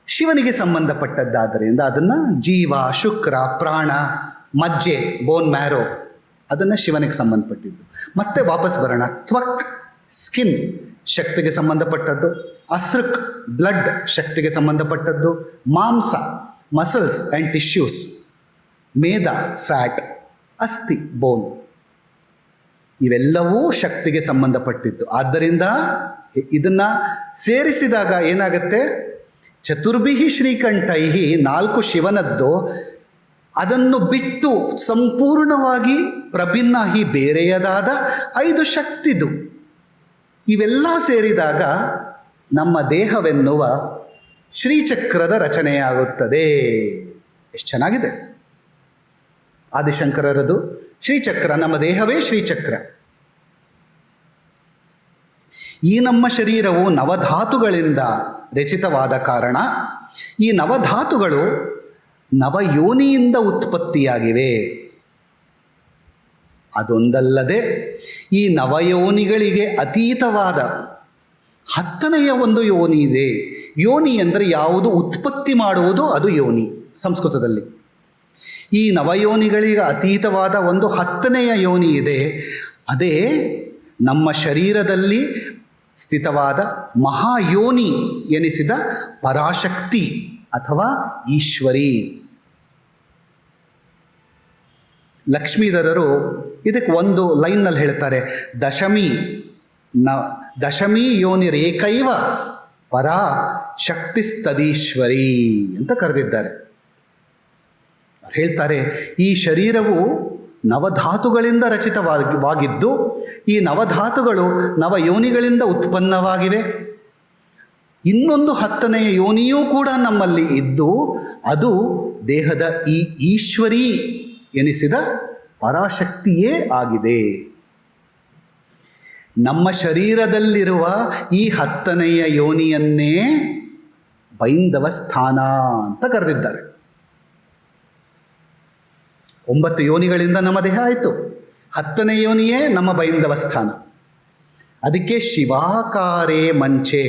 ಶಿವನಿಗೆ ಸಂಬಂಧಪಟ್ಟದ್ದಾದ್ದರಿಂದ ಅದನ್ನು ಜೀವ, ಶುಕ್ರ, ಪ್ರಾಣ; ಮಜ್ಜೆ, ಬೋನ್ ಮ್ಯಾರೋ, ಅದನ್ನು ಶಿವನಿಗೆ ಸಂಬಂಧಪಟ್ಟಿದ್ದು. ಮತ್ತೆ ವಾಪಸ್ ಬರೋಣ. ತ್ವಕ್, ಸ್ಕಿನ್ ಶಕ್ತಿಗೆ ಸಂಬಂಧಪಟ್ಟದ್ದು; ಅಸೃಕ್, ಬ್ಲಡ್ ಶಕ್ತಿಗೆ ಸಂಬಂಧಪಟ್ಟದ್ದು; ಮಾಂಸ, ಮಸಲ್ಸ್ ಆ್ಯಂಡ್ ಟಿಶ್ಯೂಸ್; ಮೇದ, ಫ್ಯಾಟ್; ಅಸ್ಥಿ, ಬೋನ್. ಇವೆಲ್ಲವೂ ಶಕ್ತಿಗೆ ಸಂಬಂಧಪಟ್ಟಿದ್ದು. ಆದ್ದರಿಂದ ಇದನ್ನು ಸೇರಿಸಿದಾಗ ಏನಾಗುತ್ತೆ? ಚತುರ್ಭಿಹಿ ಶ್ರೀಕಂಠೈಹಿ 4 ಶಿವನದ್ದು, ಅದನ್ನು ಬಿಟ್ಟು ಸಂಪೂರ್ಣವಾಗಿ ಪ್ರಭಿನ್ನಾಹಿ ಬೇರೆಯದಾದ 5 ಶಕ್ತಿದು. ಇವೆಲ್ಲ ಸೇರಿದಾಗ ನಮ್ಮ ದೇಹವೆನ್ನುವ ಶ್ರೀಚಕ್ರದ ರಚನೆಯಾಗುತ್ತದೆ. ಎಷ್ಟು ಚೆನ್ನಾಗಿದೆ! ಆದಿಶಂಕರರದು ಶ್ರೀಚಕ್ರ, ನಮ್ಮ ದೇಹವೇ ಶ್ರೀಚಕ್ರ. ಈ ನಮ್ಮ ಶರೀರವು ನವಧಾತುಗಳಿಂದ ರಚಿತವಾದ ಕಾರಣ ಈ ನವಧಾತುಗಳು ನವಯೋನಿಯಿಂದ ಉತ್ಪತ್ತಿಯಾಗಿವೆ. ಅದೊಂದಲ್ಲದೆ ಈ ನವಯೋನಿಗಳಿಗೆ ಅತೀತವಾದ 10ನೆಯ ಒಂದು ಯೋನಿ ಇದೆ. ಯೋನಿ ಅಂದರೆ ಯಾವುದು ಉತ್ಪತ್ತಿ ಮಾಡುವುದು, ಅದು ಯೋನಿ ಸಂಸ್ಕೃತದಲ್ಲಿ. ಈ ನವಯೋನಿಗಳಿಗೆ ಅತೀತವಾದ ಒಂದು 10ನೆಯ ಯೋನಿ ಇದೆ. ಅದೇ ನಮ್ಮ ಶರೀರದಲ್ಲಿ ಸ್ಥಿತವಾದ ಮಹಾಯೋನಿ ಎನಿಸಿದ ಪರಾಶಕ್ತಿ ಅಥವಾ ಈಶ್ವರಿ. ಲಕ್ಷ್ಮೀಧರರು ಇದಕ್ಕೆ ಒಂದು ಲೈನ್ನಲ್ಲಿ ಹೇಳ್ತಾರೆ, ದಶಮಿ ಯೋನಿರೇಕೈವ ಪರಾ ಶಕ್ತಿಸ್ತದೀಶ್ವರಿ ಅಂತ ಕರೆದಿದ್ದಾರೆ. ಹೇಳ್ತಾರೆ, ಈ ಶರೀರವು ನವಧಾತುಗಳಿಂದ ರಚಿತವಾಗಿದ್ದು ಈ ನವಧಾತುಗಳು ನವಯೋನಿಗಳಿಂದ ಉತ್ಪನ್ನವಾಗಿವೆ. ಇನ್ನೊಂದು 10ನೆಯ ಯೋನಿಯೂ ಕೂಡ ನಮ್ಮಲ್ಲಿ ಇದ್ದು ಅದು ದೇಹದ ಈ ಈಶ್ವರಿ ಎನಿಸಿದ ಪರಾಶಕ್ತಿಯೇ ಆಗಿದೆ. ನಮ್ಮ ಶರೀರದಲ್ಲಿರುವ ಈ 10ನೆಯ ಯೋನಿಯನ್ನೇ ಬೈಂದವ ಸ್ಥಾನ ಅಂತ ಕರೆದಿದ್ದಾರೆ. 9 ಯೋನಿಗಳಿಂದ ನಮ್ಮ ದೇಹ ಆಯಿತು, 10ನೇ ಯೋನಿಯೇ ನಮ್ಮ ಬೈಂದವ ಸ್ಥಾನ. ಅದಕ್ಕೆ ಶಿವಾಕಾರೇ ಮಂಚೆ,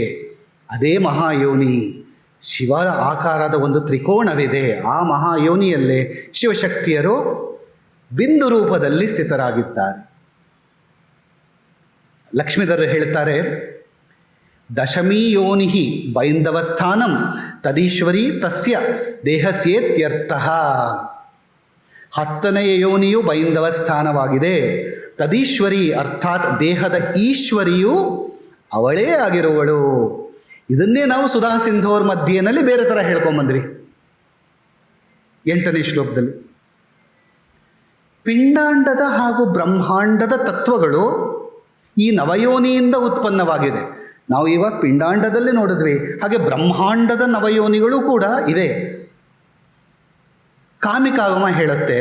ಅದೇ ಮಹಾಯೋನಿ. ಶಿವ ಆಕಾರದ ಒಂದು ತ್ರಿಕೋಣವಿದೆ. ಆ ಮಹಾಯೋನಿಯಲ್ಲೇ ಶಿವಶಕ್ತಿಯರು ಬಿಂದು ರೂಪದಲ್ಲಿ ಸ್ಥಿತರಾಗಿದ್ದಾರೆ. ಲಕ್ಷ್ಮೀಧರರು ಹೇಳ್ತಾರೆ, ದಶಮೀ ಯೋನಿ ಬೈಂದವ ಸ್ಥಾನಂ ತದೀಶ್ವರಿ ತಸ್ಯ ದೇಹಸ್ಯೇತ್ಯರ್ಥಃ. 10ನೆಯ ಯೋನಿಯು ಬೈಂದವ ಸ್ಥಾನವಾಗಿದೆ. ತದೀಶ್ವರಿ ಅರ್ಥಾತ್ ದೇಹದ ಈಶ್ವರಿಯು ಅವಳೇ ಆಗಿರುವಳು. ಇದನ್ನೇ ನಾವು ಸುಧಾ ಸಿಂಧೋರ್ ಮಧ್ಯೆಯಲ್ಲಿ ಬೇರೆ ಥರ ಹೇಳ್ಕೊಂಬಂದ್ರಿ 8ನೇ ಶ್ಲೋಕದಲ್ಲಿ. ಪಿಂಡಾಂಡದ ಹಾಗೂ ಬ್ರಹ್ಮಾಂಡದ ತತ್ವಗಳು ಈ ನವಯೋನಿಯಿಂದ ಉತ್ಪನ್ನವಾಗಿದೆ. ನಾವು ಇವಾಗ ಪಿಂಡಾಂಡದಲ್ಲಿ ನೋಡಿದ್ವಿ, ಹಾಗೆ ಬ್ರಹ್ಮಾಂಡದ ನವಯೋನಿಗಳು ಕೂಡ ಇದೆ. ಕಾಮಿಕಾಗಮ ಹೇಳುತ್ತೆ,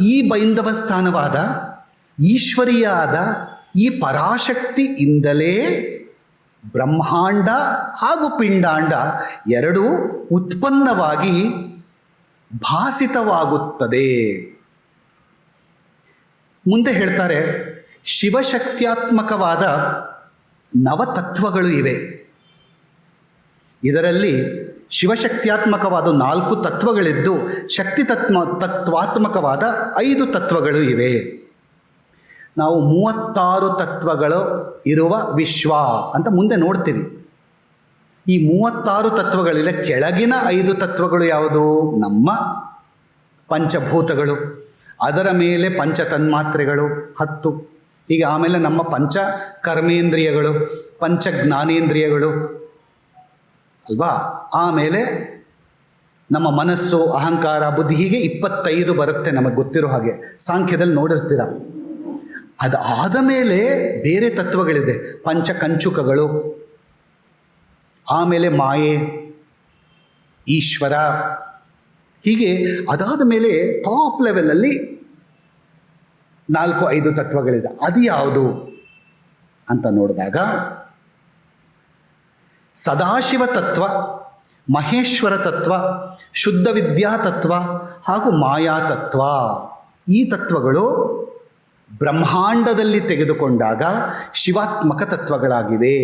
ಈ ಬೈಂದವ ಸ್ಥಾನವಾದ ಈಶ್ವರಿಯಾದ ಈ ಪರಾಶಕ್ತಿಯಿಂದಲೇ ಬ್ರಹ್ಮಾಂಡ ಹಾಗೂ ಪಿಂಡಾಂಡ ಎರಡೂ ಉತ್ಪನ್ನವಾಗಿ ಭಾಸಿತವಾಗುತ್ತದೆ. ಮುಂದೆ ಹೇಳ್ತಾರೆ, ಶಿವಶಕ್ತ್ಯಾತ್ಮಕವಾದ ನವತತ್ವಗಳು ಇವೆ. ಇದರಲ್ಲಿ ಶಿವಶಕ್ತ್ಯಾತ್ಮಕವಾದ 4 ತತ್ವಗಳಿದ್ದು ತತ್ವಾತ್ಮಕವಾದ 5 ತತ್ವಗಳು ಇವೆ. ನಾವು 36 ತತ್ವಗಳು ಇರುವ ವಿಶ್ವ ಅಂತ ಮುಂದೆ ನೋಡ್ತೀವಿ. ಈ 36 ತತ್ವಗಳಿಂದ ಕೆಳಗಿನ 5 ತತ್ವಗಳು ಯಾವುದು? ನಮ್ಮ ಪಂಚಭೂತಗಳು, ಅದರ ಮೇಲೆ ಪಂಚತನ್ಮಾತ್ರೆಗಳು 10, ಹೀಗೆ ಆಮೇಲೆ ನಮ್ಮ ಪಂಚ ಕರ್ಮೇಂದ್ರಿಯಗಳು, ಪಂಚ ಜ್ಞಾನೇಂದ್ರಿಯಗಳು ಅಲ್ವಾ, ಆಮೇಲೆ ನಮ್ಮ ಮನಸ್ಸು, ಅಹಂಕಾರ, ಬುದ್ಧಿ, ಹೀಗೆ 25 ಬರುತ್ತೆ ನಮಗೆ ಗೊತ್ತಿರೋ ಹಾಗೆ, ಸಾಂಖ್ಯದಲ್ಲಿ ನೋಡಿರ್ತೀರ. ಅದಾದ ಮೇಲೆ ಬೇರೆ ತತ್ವಗಳಿದೆ, ಪಂಚಕಂಚುಕಗಳು, ಆಮೇಲೆ ಮಾಯೆ, ಈಶ್ವರ, ಹೀಗೆ ಅದಾದ ಮೇಲೆ ಟಾಪ್ ಲೆವೆಲಲ್ಲಿ 4-5 ತತ್ವಗಳಿದೆ. ಅದು ಯಾವುದು ಅಂತ ನೋಡಿದಾಗ ಸದಾಶಿವ ತತ್ವ, ಮಹೇಶ್ವರ ತತ್ವ, ಶುದ್ಧ ವಿದ್ಯಾ ತತ್ವ ಹಾಗೂ ಮಾಯಾ ತತ್ವ. ಈ ತತ್ವಗಳು ಬ್ರಹ್ಮಾಂಡದಲ್ಲಿ ತೆಗೆದುಕೊಂಡಾಗ ಶಿವಾತ್ಮಕ ತತ್ವಗಳಾಗಿವೆ.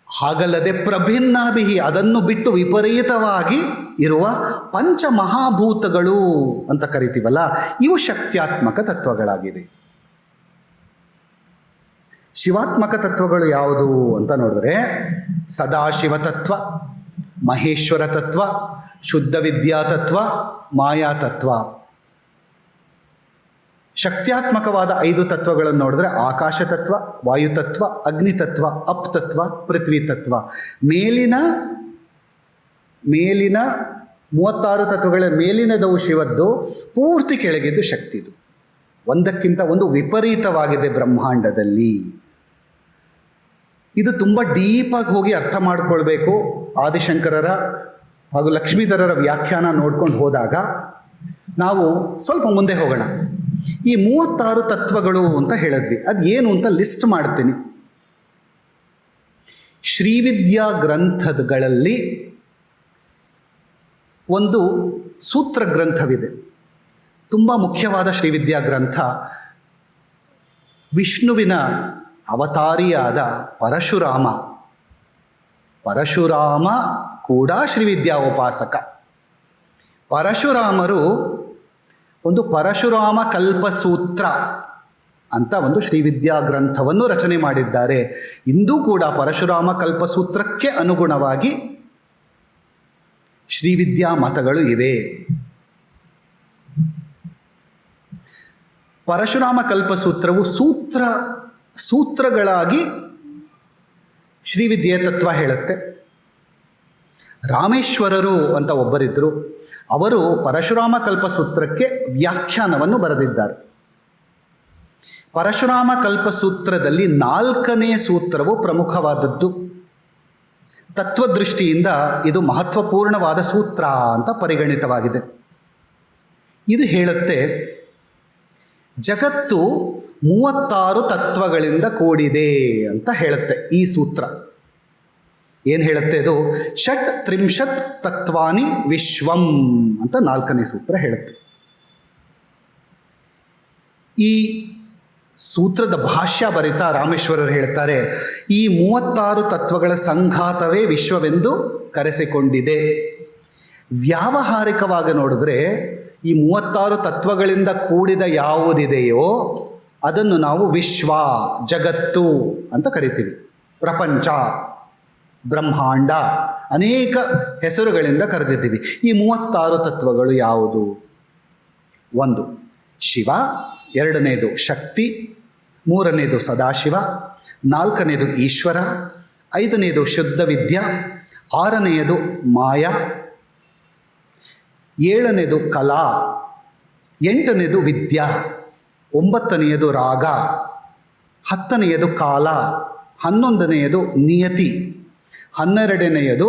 ಹಾಗಲ್ಲದೆ ಪ್ರಭಿನ್ನಾಭಿಹಿ, ಅದನ್ನು ಬಿಟ್ಟು ವಿಪರೀತವಾಗಿ ಇರುವ ಪಂಚಮಹಾಭೂತಗಳು ಅಂತ ಕರಿತೀವಲ್ಲ, ಇವು ಶಕ್ತ್ಯಾತ್ಮಕ ತತ್ವಗಳಾಗಿವೆ. ಶಿವಾತ್ಮಕ ತತ್ವಗಳು ಯಾವುದು ಅಂತ ನೋಡಿದ್ರೆ ಸದಾಶಿವ ತತ್ವ, ಮಹೇಶ್ವರ ತತ್ವ, ಶುದ್ಧ ವಿದ್ಯಾ ತತ್ವ, ಮಾಯಾ ತತ್ವ. ಶಕ್ತ್ಯಾತ್ಮಕವಾದ 5 ತತ್ವಗಳನ್ನು ನೋಡಿದ್ರೆ ಆಕಾಶ ತತ್ವ, ವಾಯು ತತ್ವ, ಅಗ್ನಿ ತತ್ವ, ಅಪ್ ತತ್ವ, ಪೃಥ್ವಿ ತತ್ವ. ಮೇಲಿನ 36 ತತ್ವಗಳ ಮೇಲಿನದವು ಶಿವದ್ದು, ಪೂರ್ತಿ ಕೆಳಗಿದ್ದು ಶಕ್ತಿದು. ಒಂದಕ್ಕಿಂತ ಒಂದು ವಿಪರೀತವಾಗಿದೆ ಬ್ರಹ್ಮಾಂಡದಲ್ಲಿ. ಇದು ತುಂಬ ಡೀಪಾಗಿ ಹೋಗಿ ಅರ್ಥ ಮಾಡಿಕೊಳ್ಬೇಕು. ಆದಿಶಂಕರರ ಹಾಗೂ ಲಕ್ಷ್ಮೀಧರರ ವ್ಯಾಖ್ಯಾನ ನೋಡ್ಕೊಂಡು ಹೋದಾಗ ನಾವು ಸ್ವಲ್ಪ ಮುಂದೆ ಹೋಗೋಣ. ಈ 36 ತತ್ವಗಳು ಅಂತ ಹೇಳಿದ್ವಿ, ಅದು ಏನು ಅಂತ ಲಿಸ್ಟ್ ಮಾಡ್ತೀನಿ. ಶ್ರೀವಿದ್ಯಾ ಗ್ರಂಥಗಳಲ್ಲಿ ಒಂದು ಸೂತ್ರ ಗ್ರಂಥವಿದೆ, ತುಂಬ ಮುಖ್ಯವಾದ ಶ್ರೀವಿದ್ಯಾ ಗ್ರಂಥ. ವಿಷ್ಣುವಿನ ಅವತಾರಿಯಾದ ಪರಶುರಾಮ ಕೂಡ ಶ್ರೀವಿದ್ಯಾ ಉಪಾಸಕ. ಪರಶುರಾಮರು ಒಂದು ಪರಶುರಾಮ ಕಲ್ಪಸೂತ್ರ ಅಂತ ಒಂದು ಶ್ರೀವಿದ್ಯಾ ಗ್ರಂಥವನ್ನು ರಚನೆ ಮಾಡಿದ್ದಾರೆ. ಇಂದೂ ಕೂಡ ಪರಶುರಾಮ ಕಲ್ಪಸೂತ್ರಕ್ಕೆ ಅನುಗುಣವಾಗಿ ಶ್ರೀವಿದ್ಯಾ ಮತಗಳು ಇವೆ. ಪರಶುರಾಮ ಕಲ್ಪಸೂತ್ರವು ಸೂತ್ರಗಳಾಗಿ ಶ್ರೀವಿದ್ಯೆಯ ತತ್ವ ಹೇಳುತ್ತೆ. ರಾಮೇಶ್ವರರು ಅಂತ ಒಬ್ಬರಿದ್ದರು, ಅವರು ಪರಶುರಾಮ ಕಲ್ಪಸೂತ್ರಕ್ಕೆ ವ್ಯಾಖ್ಯಾನವನ್ನು ಬರೆದಿದ್ದಾರೆ. ಪರಶುರಾಮ ಕಲ್ಪಸೂತ್ರದಲ್ಲಿ 4ನೇ ಸೂತ್ರವು ಪ್ರಮುಖವಾದದ್ದು. ತತ್ವದೃಷ್ಟಿಯಿಂದ ಇದು ಮಹತ್ವಪೂರ್ಣವಾದ ಸೂತ್ರ ಅಂತ ಪರಿಗಣಿತವಾಗಿದೆ. ಇದು ಹೇಳುತ್ತೆ, ಜಗತ್ತು 36 ತತ್ವಗಳಿಂದ ಕೂಡಿದೆ ಅಂತ ಹೇಳುತ್ತೆ ಈ ಸೂತ್ರ. ಏನು ಹೇಳುತ್ತೆ ಇದು? ಷಟ್ ತ್ರಿಂಶತ್ ತತ್ವಾನಿ ವಿಶ್ವಂ ಅಂತ 4ನೇ ಸೂತ್ರ ಹೇಳುತ್ತೆ. ಈ ಸೂತ್ರದ ಭಾಷ್ಯ ಬರಿತಾ ರಾಮೇಶ್ವರರು ಹೇಳ್ತಾರೆ, ಈ 36 ತತ್ವಗಳ ಸಂಘಾತವೇ ವಿಶ್ವವೆಂದು ಕರೆಸಿಕೊಂಡಿದೆ. ವ್ಯಾವಹಾರಿಕವಾಗಿ ನೋಡಿದ್ರೆ ಈ 36 ತತ್ವಗಳಿಂದ ಕೂಡಿದ ಯಾವುದಿದೆಯೋ ಅದನ್ನು ನಾವು ವಿಶ್ವ, ಜಗತ್ತು ಅಂತ ಕರಿತೀವಿ. ಪ್ರಪಂಚ, ಬ್ರಹ್ಮಾಂಡ, ಅನೇಕ ಹೆಸರುಗಳಿಂದ ಕರೆದಿದ್ದೀವಿ. ಈ 36 ತತ್ವಗಳು ಯಾವುದು? 1 ಶಿವ, 2ನೇದು ಶಕ್ತಿ, 3ನೇದು ಸದಾಶಿವ, 4ನೇದು ಈಶ್ವರ, 5ನೇದು ಶುದ್ಧ ವಿದ್ಯಾ, 6ನೇದು ಮಾಯಾ, 7ನೇದು ಕಲಾ, 8ನೇದು ವಿದ್ಯಾ, 9ನೇದು ರಾಗ, 10ನೇದು ಕಾಲ, 11ನೇದು ನಿಯತಿ, 12ನೇದು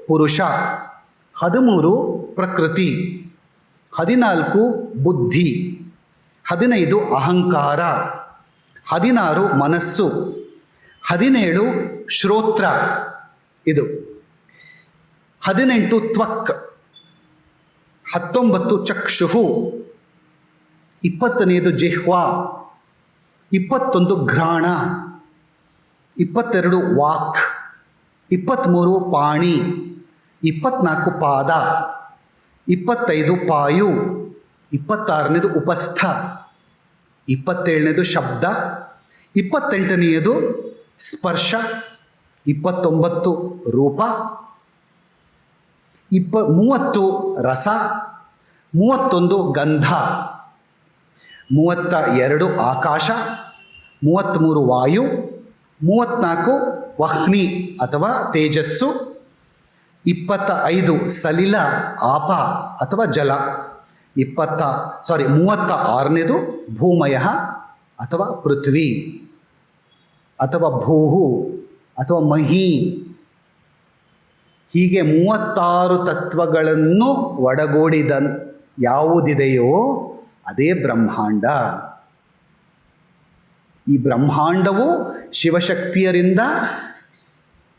ಪುರುಷ, 13 ಪ್ರಕೃತಿ, 14 ಬುದ್ಧಿ, 15 ಅಹಂಕಾರ, 16 ಮನಸ್ಸು, 17 ಶ್ರೋತ್ರ, ಇದು 18 ತ್ವಕ್, 19 ಚಕ್ಷುಹು, 20ನೇದು ಜಿಹ್ವಾ, 21 ಘ್ರಾಣ, 22 ವಾಕ್, 23 ಪಾಣಿ, 24 ಪಾದ, 25 ಪಾಯು, 26ನೇದು ಉಪಸ್ಥ, 27ನೇದು ಶಬ್ದ, 28ನೇದು ಸ್ಪರ್ಶ, 29 ರೂಪ, 30 ರಸ, 31 ಗಂಧ, 32 ಆಕಾಶ, 33 ವಾಯು, 34 ವಹ್ನಿ ಅಥವಾ ತೇಜಸ್ಸು, 25 ಸಲಿಲ ಆಪ ಅಥವಾ ಜಲ, 36ನೇದು ಭೂಮಯ ಅಥವಾ ಪೃಥ್ವಿ ಅಥವಾ ಭೂಹು ಅಥವಾ ಮಹಿ. ಹೀಗೆ 36 ತತ್ವಗಳನ್ನು ಒಳಗೂಡಿದ ಯಾವುದಿದೆಯೋ ಅದೇ ಬ್ರಹ್ಮಾಂಡ. ಈ ಬ್ರಹ್ಮಾಂಡವು ಶಿವಶಕ್ತಿಯರಿಂದ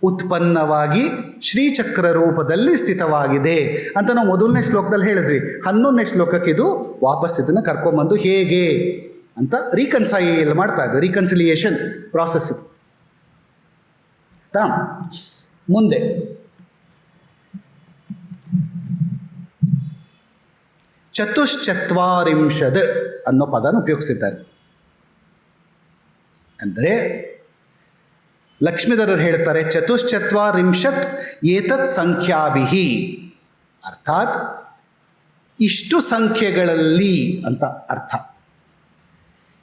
ಉತ್ಪನ್ನವಾಗಿ ಶ್ರೀಚಕ್ರ ರೂಪದಲ್ಲಿ ಸ್ಥಿತವಾಗಿದೆ ಅಂತ ನಾವು ಮೊದಲನೇ ಶ್ಲೋಕದಲ್ಲಿ ಹೇಳಿದ್ವಿ. 11ನೇ ಶ್ಲೋಕಕ್ಕೆ ಇದು ವಾಪಸ್ ಇದನ್ನು ಕರ್ಕೊಂಬಂದು ಹೇಗೆ ಅಂತ ರೀಕನ್ಸೈಲ್ ಮಾಡ್ತಾ ಇದ್ದೆ. Reconciliation process. ಮುಂದೆ ಚತುಶ್ಚತ್ವಾರಿಂಶದ್ ಅನ್ನೋ ಪದನ ಉಪಯೋಗಿಸಿದ್ದಾರೆ. ಅಂದರೆ ಲಕ್ಷ್ಮೀಧರರು ಹೇಳ್ತಾರೆ ಚತುಶ್ಚತ್ವಾರಿಂಶತ್ ಏತತ್ ಸಂಖ್ಯಾಭಿಹಿ, ಅರ್ಥಾತ್ ಇಷ್ಟು ಸಂಖ್ಯೆಗಳಲ್ಲಿ ಅಂತ ಅರ್ಥ.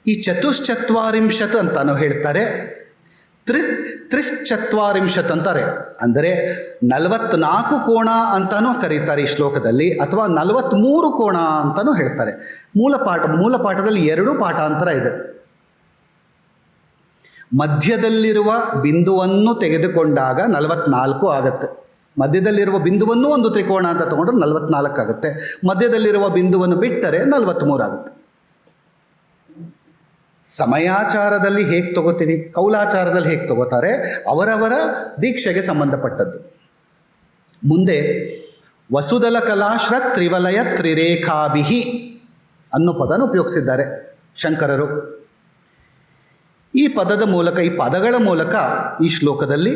ಈ ಚತುಶ್ಚತ್ವಾರಿಂಶತ್ ಅಂತಾನು ಹೇಳ್ತಾರೆ, ತ್ರಿಶ್ಚತ್ವಾರಿಂಶತ್ ಅಂತಾರೆ. ಅಂದರೆ 44 ಕೋಣ ಅಂತಾನೂ ಕರೀತಾರೆ ಈ ಶ್ಲೋಕದಲ್ಲಿ, ಅಥವಾ 43 ಕೋಣ ಅಂತಾನೂ ಹೇಳ್ತಾರೆ. ಮೂಲ ಪಾಠದಲ್ಲಿ 2 ಪಾಠಾಂತರ ಇದೆ. ಮಧ್ಯದಲ್ಲಿರುವ ಬಿಂದುವನ್ನು ತೆಗೆದುಕೊಂಡಾಗ 44 ಆಗುತ್ತೆ. ಮಧ್ಯದಲ್ಲಿರುವ ಬಿಂದುವನ್ನು ಒಂದು ತ್ರಿಕೋಣ ಅಂತ ತಗೊಂಡ್ರೆ 44 ಆಗುತ್ತೆ. ಮಧ್ಯದಲ್ಲಿರುವ ಬಿಂದುವನ್ನು ಬಿಟ್ಟರೆ 43 ಆಗುತ್ತೆ. ಸಮಯಾಚಾರದಲ್ಲಿ ಹೇಗೆ ತಗೋತೀವಿ, ಕೌಲಾಚಾರದಲ್ಲಿ ಹೇಗೆ ತಗೋತಾರೆ, ಅವರವರ ದೀಕ್ಷೆಗೆ ಸಂಬಂಧಪಟ್ಟದ್ದು. ಮುಂದೆ ವಸುದಲ ಕಲಾಶ್ರ ತ್ರಿವಲಯ ತ್ರಿರೇಖಾಭಿಹಿ ಅನ್ನೋ ಪದನ ಉಪಯೋಗಿಸಿದ್ದಾರೆ ಶಂಕರರು. ಈ ಪದದ ಮೂಲಕ, ಈ ಪದಗಳ ಮೂಲಕ ಈ ಶ್ಲೋಕದಲ್ಲಿ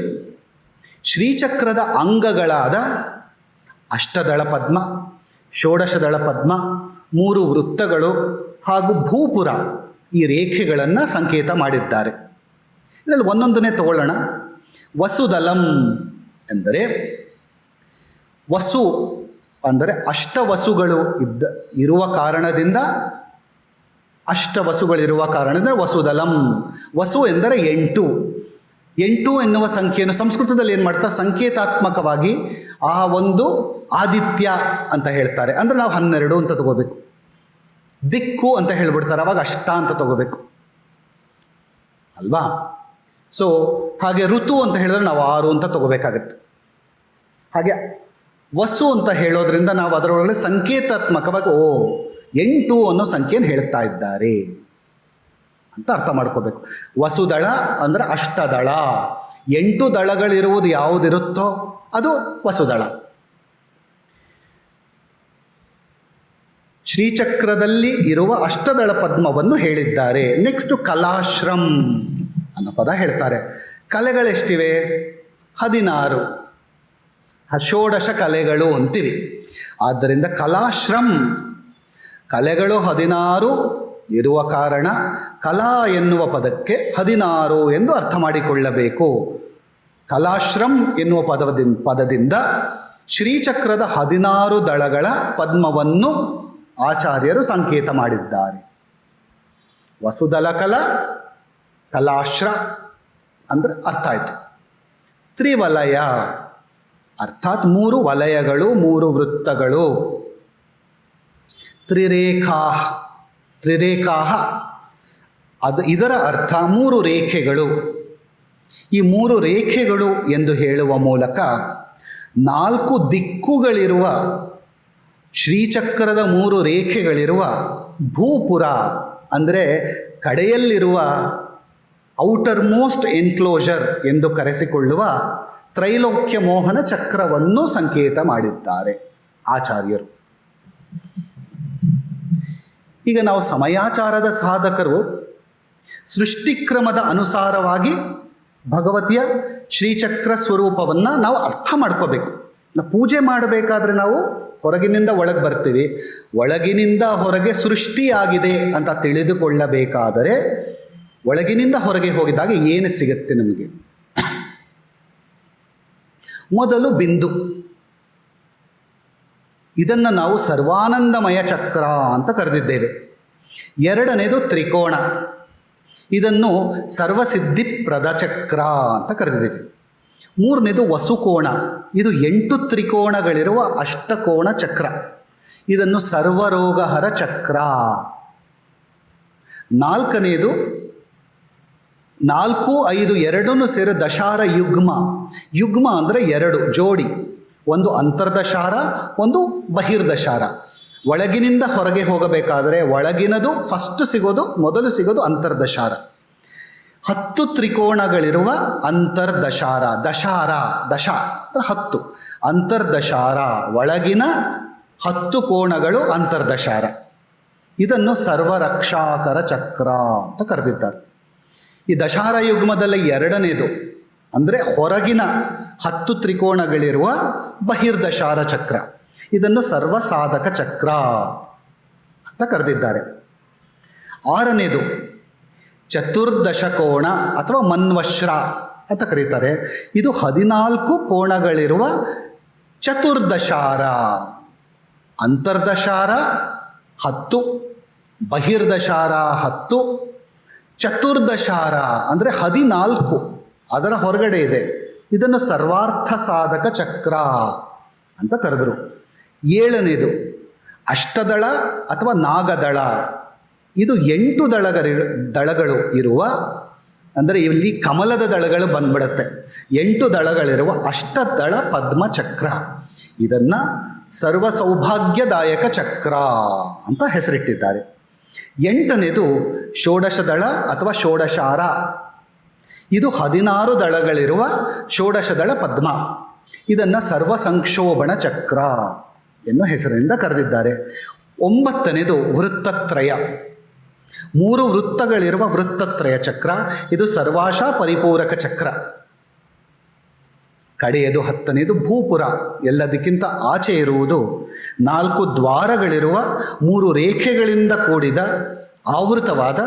ಶ್ರೀಚಕ್ರದ ಅಂಗಗಳಾದ ಅಷ್ಟದಳ ಪದ್ಮ, ಷೋಡಶದಳ ಪದ್ಮ, 3 ವೃತ್ತಗಳು ಹಾಗೂ ಭೂಪುರ ಈ ರೇಖೆಗಳನ್ನು ಸಂಕೇತ ಮಾಡಿದ್ದಾರೆ. ಇದರಲ್ಲಿ ಒಂದೊಂದನ್ನೇ ತಗೊಳ್ಳೋಣ. ವಸುದಲಂ ಎಂದರೆ ವಸು ಅಂದರೆ ಅಷ್ಟವಸುಗಳು ಇರುವ ಕಾರಣದಿಂದ, ಅಷ್ಟವಸುಗಳಿರುವ ಕಾರಣದಿಂದ ವಸುದಲಂ. ವಸು ಎಂದರೆ 8. 8 ಎನ್ನುವ ಸಂಖ್ಯೆಯನ್ನು ಸಂಸ್ಕೃತದಲ್ಲಿ ಏನು ಮಾಡ್ತಾರೆ, ಸಂಕೇತಾತ್ಮಕವಾಗಿ ಆ ಒಂದು ಆದಿತ್ಯ ಅಂತ ಹೇಳ್ತಾರೆ. ಅಂದರೆ ನಾವು 12 ಅಂತ ತಗೋಬೇಕು. ದಿಕ್ಕು ಅಂತ ಹೇಳ್ಬಿಡ್ತಾರೆ, ಅವಾಗ ಅಷ್ಟ ಅಂತ ತಗೋಬೇಕು ಅಲ್ವಾ. ಸೊ ಹಾಗೆ ಋತು ಅಂತ ಹೇಳಿದ್ರೆ ನಾವು 6 ಅಂತ ತಗೋಬೇಕಾಗತ್ತೆ. ಹಾಗೆ ವಸು ಅಂತ ಹೇಳೋದ್ರಿಂದ ನಾವು ಅದರೊಳಗಡೆ ಸಂಕೇತಾತ್ಮಕವಾಗಿ 8 ಅನ್ನೋ ಸಂಖ್ಯೆಯನ್ನು ಹೇಳ್ತಾ ಇದ್ದಾರೆ ಅಂತ ಅರ್ಥ ಮಾಡ್ಕೋಬೇಕು. ವಸುದಳ ಅಂದರೆ ಅಷ್ಟದಳ. 8 ದಳಗಳಿರುವುದು ಯಾವುದಿರುತ್ತೋ ಅದು ವಸುದಳ. ಶ್ರೀಚಕ್ರದಲ್ಲಿ ಇರುವ ಅಷ್ಟದಳ ಪದ್ಮವನ್ನು ಹೇಳಿದ್ದಾರೆ. ನೆಕ್ಸ್ಟು ಕಲಾಶ್ರಂ ಅನ್ನೋ ಪದ ಹೇಳ್ತಾರೆ. ಕಲೆಗಳೆಷ್ಟಿವೆ? 16. ಷೋಡಶ ಕಲೆಗಳು ಅಂತೀವಿ. ಆದ್ದರಿಂದ ಕಲಾಶ್ರಂ, ಕಲೆಗಳು 16 ಇರುವ ಕಾರಣ ಕಲಾ ಎನ್ನುವ ಪದಕ್ಕೆ 16 ಎಂದು ಅರ್ಥ ಮಾಡಿಕೊಳ್ಳಬೇಕು. ಕಲಾಶ್ರಂ ಎನ್ನುವ ಪದದಿಂದ ಶ್ರೀಚಕ್ರದ 16 ದಳಗಳ ಪದ್ಮವನ್ನು ಆಚಾರ್ಯರು ಸಂಕೇತ ಮಾಡಿದ್ದಾರೆ. ವಸುದಲ ಕಲಾಶ್ರ ಅಂದರೆ ಅರ್ಥ ಆಯಿತು. ತ್ರಿವಲಯ ಅರ್ಥಾತ್ 3 ವಲಯಗಳು, 3 ವೃತ್ತಗಳು. ತ್ರಿರೇಖಾ ಅದು ಇದರ ಅರ್ಥ 3 ರೇಖೆಗಳು. ಈ 3 ರೇಖೆಗಳು ಎಂದು ಹೇಳುವ ಮೂಲಕ 4 ದಿಕ್ಕುಗಳಿರುವ ಶ್ರೀಚಕ್ರದ 3 ರೇಖೆಗಳಿರುವ ಭೂಪುರ ಅಂದರೆ ಕಡೆಯಲ್ಲಿರುವ ಔಟರ್ ಮೋಸ್ಟ್ ಎನ್ಕ್ಲೋಜರ್ ಎಂದು ಕರೆಸಿಕೊಳ್ಳುವ ತ್ರೈಲೋಕ್ಯ ಮೋಹನ ಚಕ್ರವನ್ನು ಸಂಕೇತ ಮಾಡಿದ್ದಾರೆ ಆಚಾರ್ಯರು. ಈಗ ನಾವು ಸಮಯಾಚಾರದ ಸಾಧಕರು ಸೃಷ್ಟಿಕ್ರಮದ ಅನುಸಾರವಾಗಿ ಭಗವತಿಯ ಶ್ರೀಚಕ್ರ ಸ್ವರೂಪವನ್ನು ನಾವು ಅರ್ಥ ಮಾಡ್ಕೋಬೇಕು. ನಾವು ಪೂಜೆ ಮಾಡಬೇಕಾದ್ರೆ ನಾವು ಹೊರಗಿನಿಂದ ಒಳಗೆ ಬರ್ತೀವಿ, ಒಳಗಿನಿಂದ ಹೊರಗೆ ಸೃಷ್ಟಿಯಾಗಿದೆ ಅಂತ ತಿಳಿದುಕೊಳ್ಳಬೇಕಾದರೆ ಒಳಗಿನಿಂದ ಹೊರಗೆ ಹೋಗಿದಾಗ ಏನು ಸಿಗುತ್ತೆ ನಮಗೆ? ಮೊದಲು ಬಿಂದು, ಇದನ್ನು ನಾವು ಸರ್ವಾನಂದಮಯ ಚಕ್ರ ಅಂತ ಕರೆದಿದ್ದೇವೆ. ಎರಡನೇದು ತ್ರಿಕೋಣ, ಇದನ್ನು ಸರ್ವಸಿದ್ಧಿಪ್ರದ ಚಕ್ರ ಅಂತ ಕರೆದಿದ್ದೇವೆ. ಮೂರನೇದು ವಸುಕೋಣ, ಇದು 8 ತ್ರಿಕೋಣಗಳಿರುವ ಅಷ್ಟಕೋಣ ಚಕ್ರ, ಇದನ್ನು ಸರ್ವರೋಗಹರ ಚಕ್ರ. ನಾಲ್ಕನೇದು 4, 5 ಎರಡನ್ನೂ ಸೇರಿ ದಶಾರ ಯುಗ್ಮ. ಯುಗ್ಮ ಅಂದರೆ 2 ಜೋಡಿ, ಒಂದು ಅಂತರ್ದಶಾರ, ಒಂದು ಬಹಿರ್ದಶಾರ. ಒಳಗಿನಿಂದ ಹೊರಗೆ ಹೋಗಬೇಕಾದರೆ ಒಳಗಿನದು ಮೊದಲು ಸಿಗೋದು ಅಂತರ್ದಶಾರ. 10 ತ್ರಿಕೋಣಗಳಿರುವ ಅಂತರ್ದಶಾರ. ದಶ ಅಂದರೆ 10, ಅಂತರ್ದಶಾರ ಒಳಗಿನ 10 ಕೋಣಗಳು ಅಂತರ್ದಶಾರ. ಇದನ್ನು ಸರ್ವರಕ್ಷಾಕರ ಚಕ್ರ ಅಂತ ಕರೆದಿದ್ದಾರೆ. ಈ ದಶಾರ ಯುಗ್ಮದಲ್ಲಿ ಎರಡನೇದು ಅಂದರೆ ಹೊರಗಿನ 10 ತ್ರಿಕೋಣಗಳಿರುವ ಬಹಿರ್ದಶಾರ ಚಕ್ರ, ಇದನ್ನು ಸರ್ವಸಾಧಕ ಚಕ್ರ ಅಂತ ಕರೆದಿದ್ದಾರೆ. ಆರನೇದು ಚತುರ್ದಶಕೋಣ ಅಥವಾ ಮನ್ವಶ್ರ ಅಂತ ಕರೀತಾರೆ. ಇದು 14 ಕೋಣಗಳಿರುವ ಚತುರ್ದಶಾರ. ಅಂತರ್ದಶಾರ 10, ಬಹಿರ್ದಶಾರ 10, ಚತುರ್ದಶಾರ ಅಂದರೆ 14 ಅದರ ಹೊರಗಡೆ ಇದೆ. ಇದನ್ನು ಸರ್ವಾರ್ಥ ಸಾಧಕ ಚಕ್ರ ಅಂತ ಕರೆದರು. ಏಳನೇದು ಅಷ್ಟದಳ ಅಥವಾ ನಾಗದಳ, ಇದು 8 ದಳಗಳು ಇರುವ, ಅಂದರೆ ಇಲ್ಲಿ ಕಮಲದ ದಳಗಳು ಬಂದ್ಬಿಡುತ್ತೆ, 8 ದಳಗಳಿರುವ ಅಷ್ಟದಳ ಪದ್ಮ ಚಕ್ರ. ಇದನ್ನು ಸರ್ವ ಸೌಭಾಗ್ಯದಾಯಕ ಚಕ್ರ ಅಂತ ಹೆಸರಿಟ್ಟಿದ್ದಾರೆ. 8ನೇದು ಷೋಡಶದಳ ಅಥವಾ ಷೋಡಶಾರ, ಇದು 16 ದಳಗಳಿರುವ ಷೋಡಶದಳ ಪದ್ಮ. ಇದನ್ನು ಸರ್ವ ಸಂಕ್ಷೋಭಣ ಚಕ್ರ ಎನ್ನುವ ಹೆಸರಿನಿಂದ ಕರೆದಿದ್ದಾರೆ. 9ನೇದು ವೃತ್ತತ್ರಯ, 3 ವೃತ್ತಗಳಿರುವ ವೃತ್ತತ್ರಯ ಚಕ್ರ, ಇದು ಸರ್ವಾಶ ಪರಿಪೂರಕ ಚಕ್ರ. ಕಡೆಯದು 10ನೇದು ಭೂಪುರ, ಎಲ್ಲದಕ್ಕಿಂತ ಆಚೆ ಇರುವುದು 4 ದ್ವಾರಗಳಿರುವ 3 ರೇಖೆಗಳಿಂದ ಕೂಡಿದ ಆವೃತವಾದ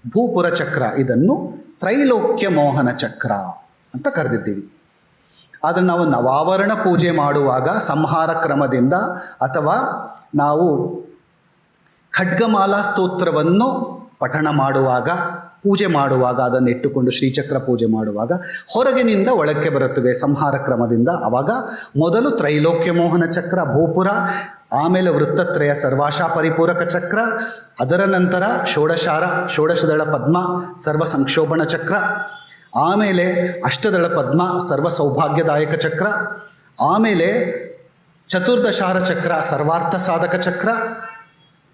ಭೂಪುರ ಚಕ್ರ. ಇದನ್ನು ತ್ರೈಲೋಕ್ಯ ಮೋಹನ ಚಕ್ರ ಅಂತ ಕರೆದಿದ್ದೀವಿ. ಆದರೆ ನಾವು ನವಾವರಣ ಪೂಜೆ ಮಾಡುವಾಗ ಸಂಹಾರ ಕ್ರಮದಿಂದ ಅಥವಾ ನಾವು ಖಡ್ಗಮಾಲಾ ಸ್ತೋತ್ರವನ್ನು ಪಠಣ ಮಾಡುವಾಗ, ಪೂಜೆ ಮಾಡುವಾಗ, ಅದನ್ನು ಇಟ್ಟುಕೊಂಡು ಶ್ರೀಚಕ್ರ ಪೂಜೆ ಮಾಡುವಾಗ ಹೊರಗಿನಿಂದ ಒಳಕ್ಕೆ ಬರುತ್ತವೆ ಸಂಹಾರ ಕ್ರಮದಿಂದ. ಆವಾಗ ಮೊದಲು ತ್ರೈಲೋಕ್ಯ ಮೋಹನ ಚಕ್ರ ಭೂಪುರ, ಆಮೇಲೆ ವೃತ್ತತ್ರಯ ಸರ್ವಾಶಾ ಪರಿಪೂರಕ ಚಕ್ರ, ಅದರ ನಂತರ ಷೋಡಶದಳ ಪದ್ಮ ಸರ್ವ ಸಂಕ್ಷೋಭಣ ಚಕ್ರ, ಆಮೇಲೆ ಅಷ್ಟದಳ ಪದ್ಮ ಸರ್ವ ಸೌಭಾಗ್ಯದಾಯಕ ಚಕ್ರ, ಆಮೇಲೆ ಚತುರ್ದಶಾರ ಚಕ್ರ ಸರ್ವಾರ್ಥ ಸಾಧಕ ಚಕ್ರ,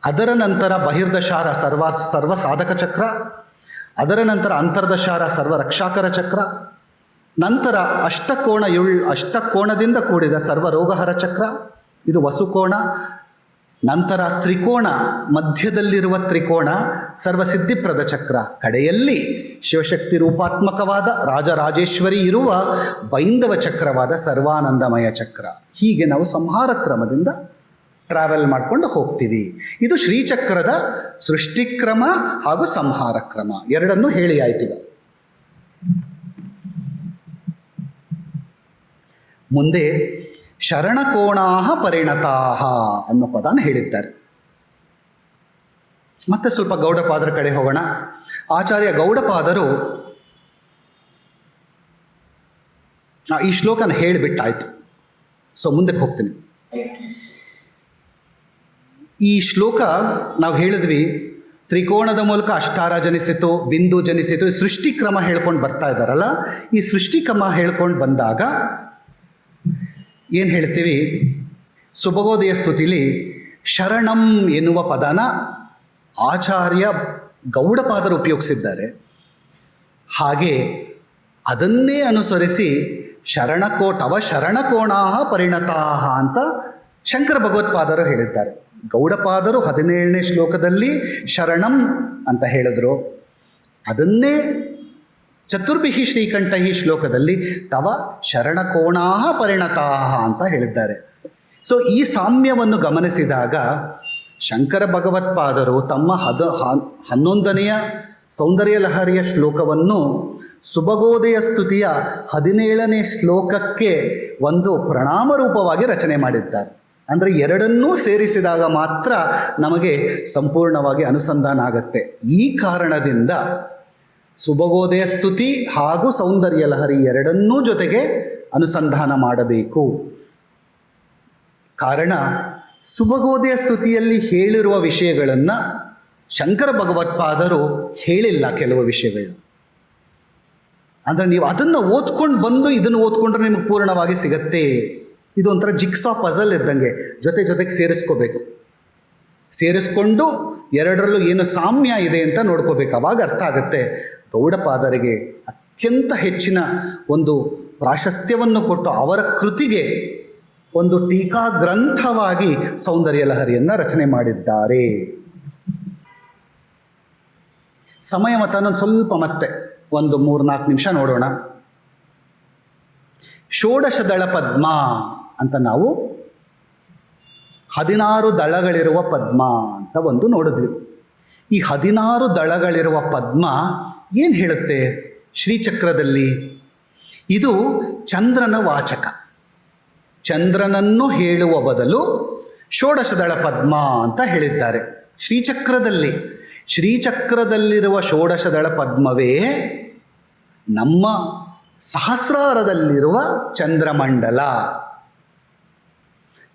ಅದರ ನಂತರ ಬಹಿರ್ದಶಾರ ಸರ್ವ ಸಾಧಕ ಚಕ್ರ, ಅದರ ನಂತರ ಅಂತರ್ದಶಾರ ಸರ್ವ ರಕ್ಷಾಕರ ಚಕ್ರ, ನಂತರ ಅಷ್ಟಕೋಣದಿಂದ ಕೂಡಿದ ಸರ್ವ ರೋಗಹರ ಚಕ್ರ, ಇದು ವಸುಕೋಣ. ನಂತರ ತ್ರಿಕೋಣ, ಮಧ್ಯದಲ್ಲಿರುವ ತ್ರಿಕೋಣ ಸರ್ವಸಿದ್ಧಿಪ್ರದ ಚಕ್ರ. ಕಡೆಯಲ್ಲಿ ಶಿವಶಕ್ತಿ ರೂಪಾತ್ಮಕವಾದ ರಾಜರಾಜೇಶ್ವರಿ ಇರುವ ಬೈಂದವ ಚಕ್ರವಾದ ಸರ್ವಾನಂದಮಯ ಚಕ್ರ. ಹೀಗೆ ನಾವು ಸಂಹಾರ ಕ್ರಮದಿಂದ ಟ್ರಾವೆಲ್ ಮಾಡಿಕೊಂಡು ಹೋಗ್ತೀವಿ. ಇದು ಶ್ರೀಚಕ್ರದ ಸೃಷ್ಟಿಕ್ರಮ ಹಾಗೂ ಸಂಹಾರ ಕ್ರಮ ಎರಡನ್ನೂ ಹೇಳಿ ಆಯ್ತೀಗ. ಮುಂದೆ ಶರಣಕೋಣಾಹ ಪರಿಣತಾಹ ಅನ್ನೋ ಪದಾನ ಹೇಳಿದ್ದಾರೆ. ಮತ್ತೆ ಸ್ವಲ್ಪ ಗೌಡಪಾದರ ಕಡೆ ಹೋಗೋಣ. ಆಚಾರ್ಯ ಗೌಡಪಾದರು ಈ ಶ್ಲೋಕನ ಹೇಳಿಬಿಟ್ಟಾಯ್ತು. ಸೊ ಮುಂದಕ್ಕೆ ಹೋಗ್ತೀನಿ. ಈ ಶ್ಲೋಕ ನಾವು ಹೇಳಿದ್ವಿ, ತ್ರಿಕೋಣದ ಮೂಲಕ ಅಷ್ಟಾರ ಜನಿಸಿತು, ಬಿಂದು ಜನಿಸಿತು, ಸೃಷ್ಟಿಕ್ರಮ ಹೇಳ್ಕೊಂಡು ಬರ್ತಾ ಇದ್ದಾರಲ್ಲ. ಈ ಸೃಷ್ಟಿಕ್ರಮ ಹೇಳ್ಕೊಂಡು ಬಂದಾಗ ಏನು ಹೇಳ್ತೀವಿ, ಸುಭಗೋದಯ ಸ್ತುತಿಲಿ ಶರಣಂ ಎನ್ನುವ ಪದನ ಆಚಾರ್ಯ ಗೌಡಪಾದರು ಉಪಯೋಗಿಸಿದ್ದಾರೆ. ಹಾಗೆ ಅದನ್ನೇ ಅನುಸರಿಸಿ ಶರಣಕೋಣಾಹ ಪರಿಣತಾಹ ಅಂತ ಶಂಕರ ಭಗವತ್ಪಾದರು ಹೇಳಿದ್ದಾರೆ. ಗೌಡಪಾದರು 17ನೇ ಶ್ಲೋಕದಲ್ಲಿ ಶರಣಂ ಅಂತ ಹೇಳಿದ್ರು. ಅದನ್ನೇ ಚತುರ್ಭಿಹಿ ಶ್ರೀಕಂಠಹಿ ಶ್ಲೋಕದಲ್ಲಿ ತವ ಶರಣಕೋಣಾಹ ಪರಿಣತಾಹ ಅಂತ ಹೇಳಿದ್ದಾರೆ. ಸೊ ಈ ಸಾಮ್ಯವನ್ನು ಗಮನಿಸಿದಾಗ ಶಂಕರ ಭಗವತ್ಪಾದರು ತಮ್ಮ 11ನೆಯ ಸೌಂದರ್ಯ ಲಹರಿಯ ಶ್ಲೋಕವನ್ನು ಸುಭಗೋದಯ ಸ್ತುತಿಯ 17ನೇ ಶ್ಲೋಕಕ್ಕೆ ಒಂದು ಪ್ರಣಾಮ ರೂಪವಾಗಿ ರಚನೆ ಮಾಡಿದ್ದಾರೆ. ಅಂದರೆ ಎರಡನ್ನೂ ಸೇರಿಸಿದಾಗ ಮಾತ್ರ ನಮಗೆ ಸಂಪೂರ್ಣವಾಗಿ ಅನುಸಂಧಾನ ಆಗುತ್ತೆ. ಈ ಕಾರಣದಿಂದ ಸುಭಗೋದಯ ಸ್ತುತಿ ಹಾಗೂ ಸೌಂದರ್ಯ ಲಹರಿ ಎರಡನ್ನೂ ಜೊತೆಗೆ ಅನುಸಂಧಾನ ಮಾಡಬೇಕು. ಕಾರಣ ಸುಭಗೋದಯ ಸ್ತುತಿಯಲ್ಲಿ ಹೇಳಿರುವ ವಿಷಯಗಳನ್ನು ಶಂಕರ ಭಗವತ್ಪಾದರು ಹೇಳಿಲ್ಲ. ಕೆಲವು ವಿಷಯಗಳು ಅಂದರೆ ನೀವು ಅದನ್ನು ಓದ್ಕೊಂಡು ಬಂದು ಇದನ್ನು ಓದ್ಕೊಂಡ್ರೆ ನಿಮಗೆ ಪೂರ್ಣವಾಗಿ ಸಿಗತ್ತೆ. ಇದು ಒಂಥರ ಜಿಕ್ಸಾ ಪಜಲ್ ಇದ್ದಂಗೆ ಜೊತೆಗೆ ಸೇರಿಸ್ಕೊಂಡು ಎರಡರಲ್ಲೂ ಏನು ಸಾಮ್ಯ ಇದೆ ಅಂತ ನೋಡ್ಕೋಬೇಕು. ಅವಾಗ ಅರ್ಥ ಆಗುತ್ತೆ. ಗೌಡಪಾದರಿಗೆ ಅತ್ಯಂತ ಹೆಚ್ಚಿನ ಒಂದು ಪ್ರಾಶಸ್ತ್ಯವನ್ನು ಕೊಟ್ಟು ಅವರ ಕೃತಿಗೆ ಒಂದು ಟೀಕಾ ಗ್ರಂಥವಾಗಿ ಸೌಂದರ್ಯ ಲಹರಿಯನ್ನು ರಚನೆ ಮಾಡಿದ್ದಾರೆ. ಸಮಯ ಮತ್ತೊಂದು ಸ್ವಲ್ಪ ಮತ್ತೆ ಒಂದು 3-4 ನಿಮಿಷ ನೋಡೋಣ. ಷೋಡಶದಳ ಪದ್ಮ ಅಂತ ನಾವು 16 ದಳಗಳಿರುವ ಪದ್ಮ ಅಂತ ಒಂದು ನೋಡಿದ್ವಿ. ಈ 16 ದಳಗಳಿರುವ ಪದ್ಮ ಏನು ಹೇಳುತ್ತೆ ಶ್ರೀಚಕ್ರದಲ್ಲಿ? ಇದು ಚಂದ್ರನ ವಾಚಕ. ಚಂದ್ರನನ್ನು ಹೇಳುವ ಬದಲು ಷೋಡಶದಳ ಪದ್ಮ ಅಂತ ಹೇಳಿದ್ದಾರೆ. ಶ್ರೀಚಕ್ರದಲ್ಲಿರುವ ಷೋಡಶದಳ ಪದ್ಮವೇ ನಮ್ಮ ಸಹಸ್ರಾರದಲ್ಲಿರುವ ಚಂದ್ರಮಂಡಲ.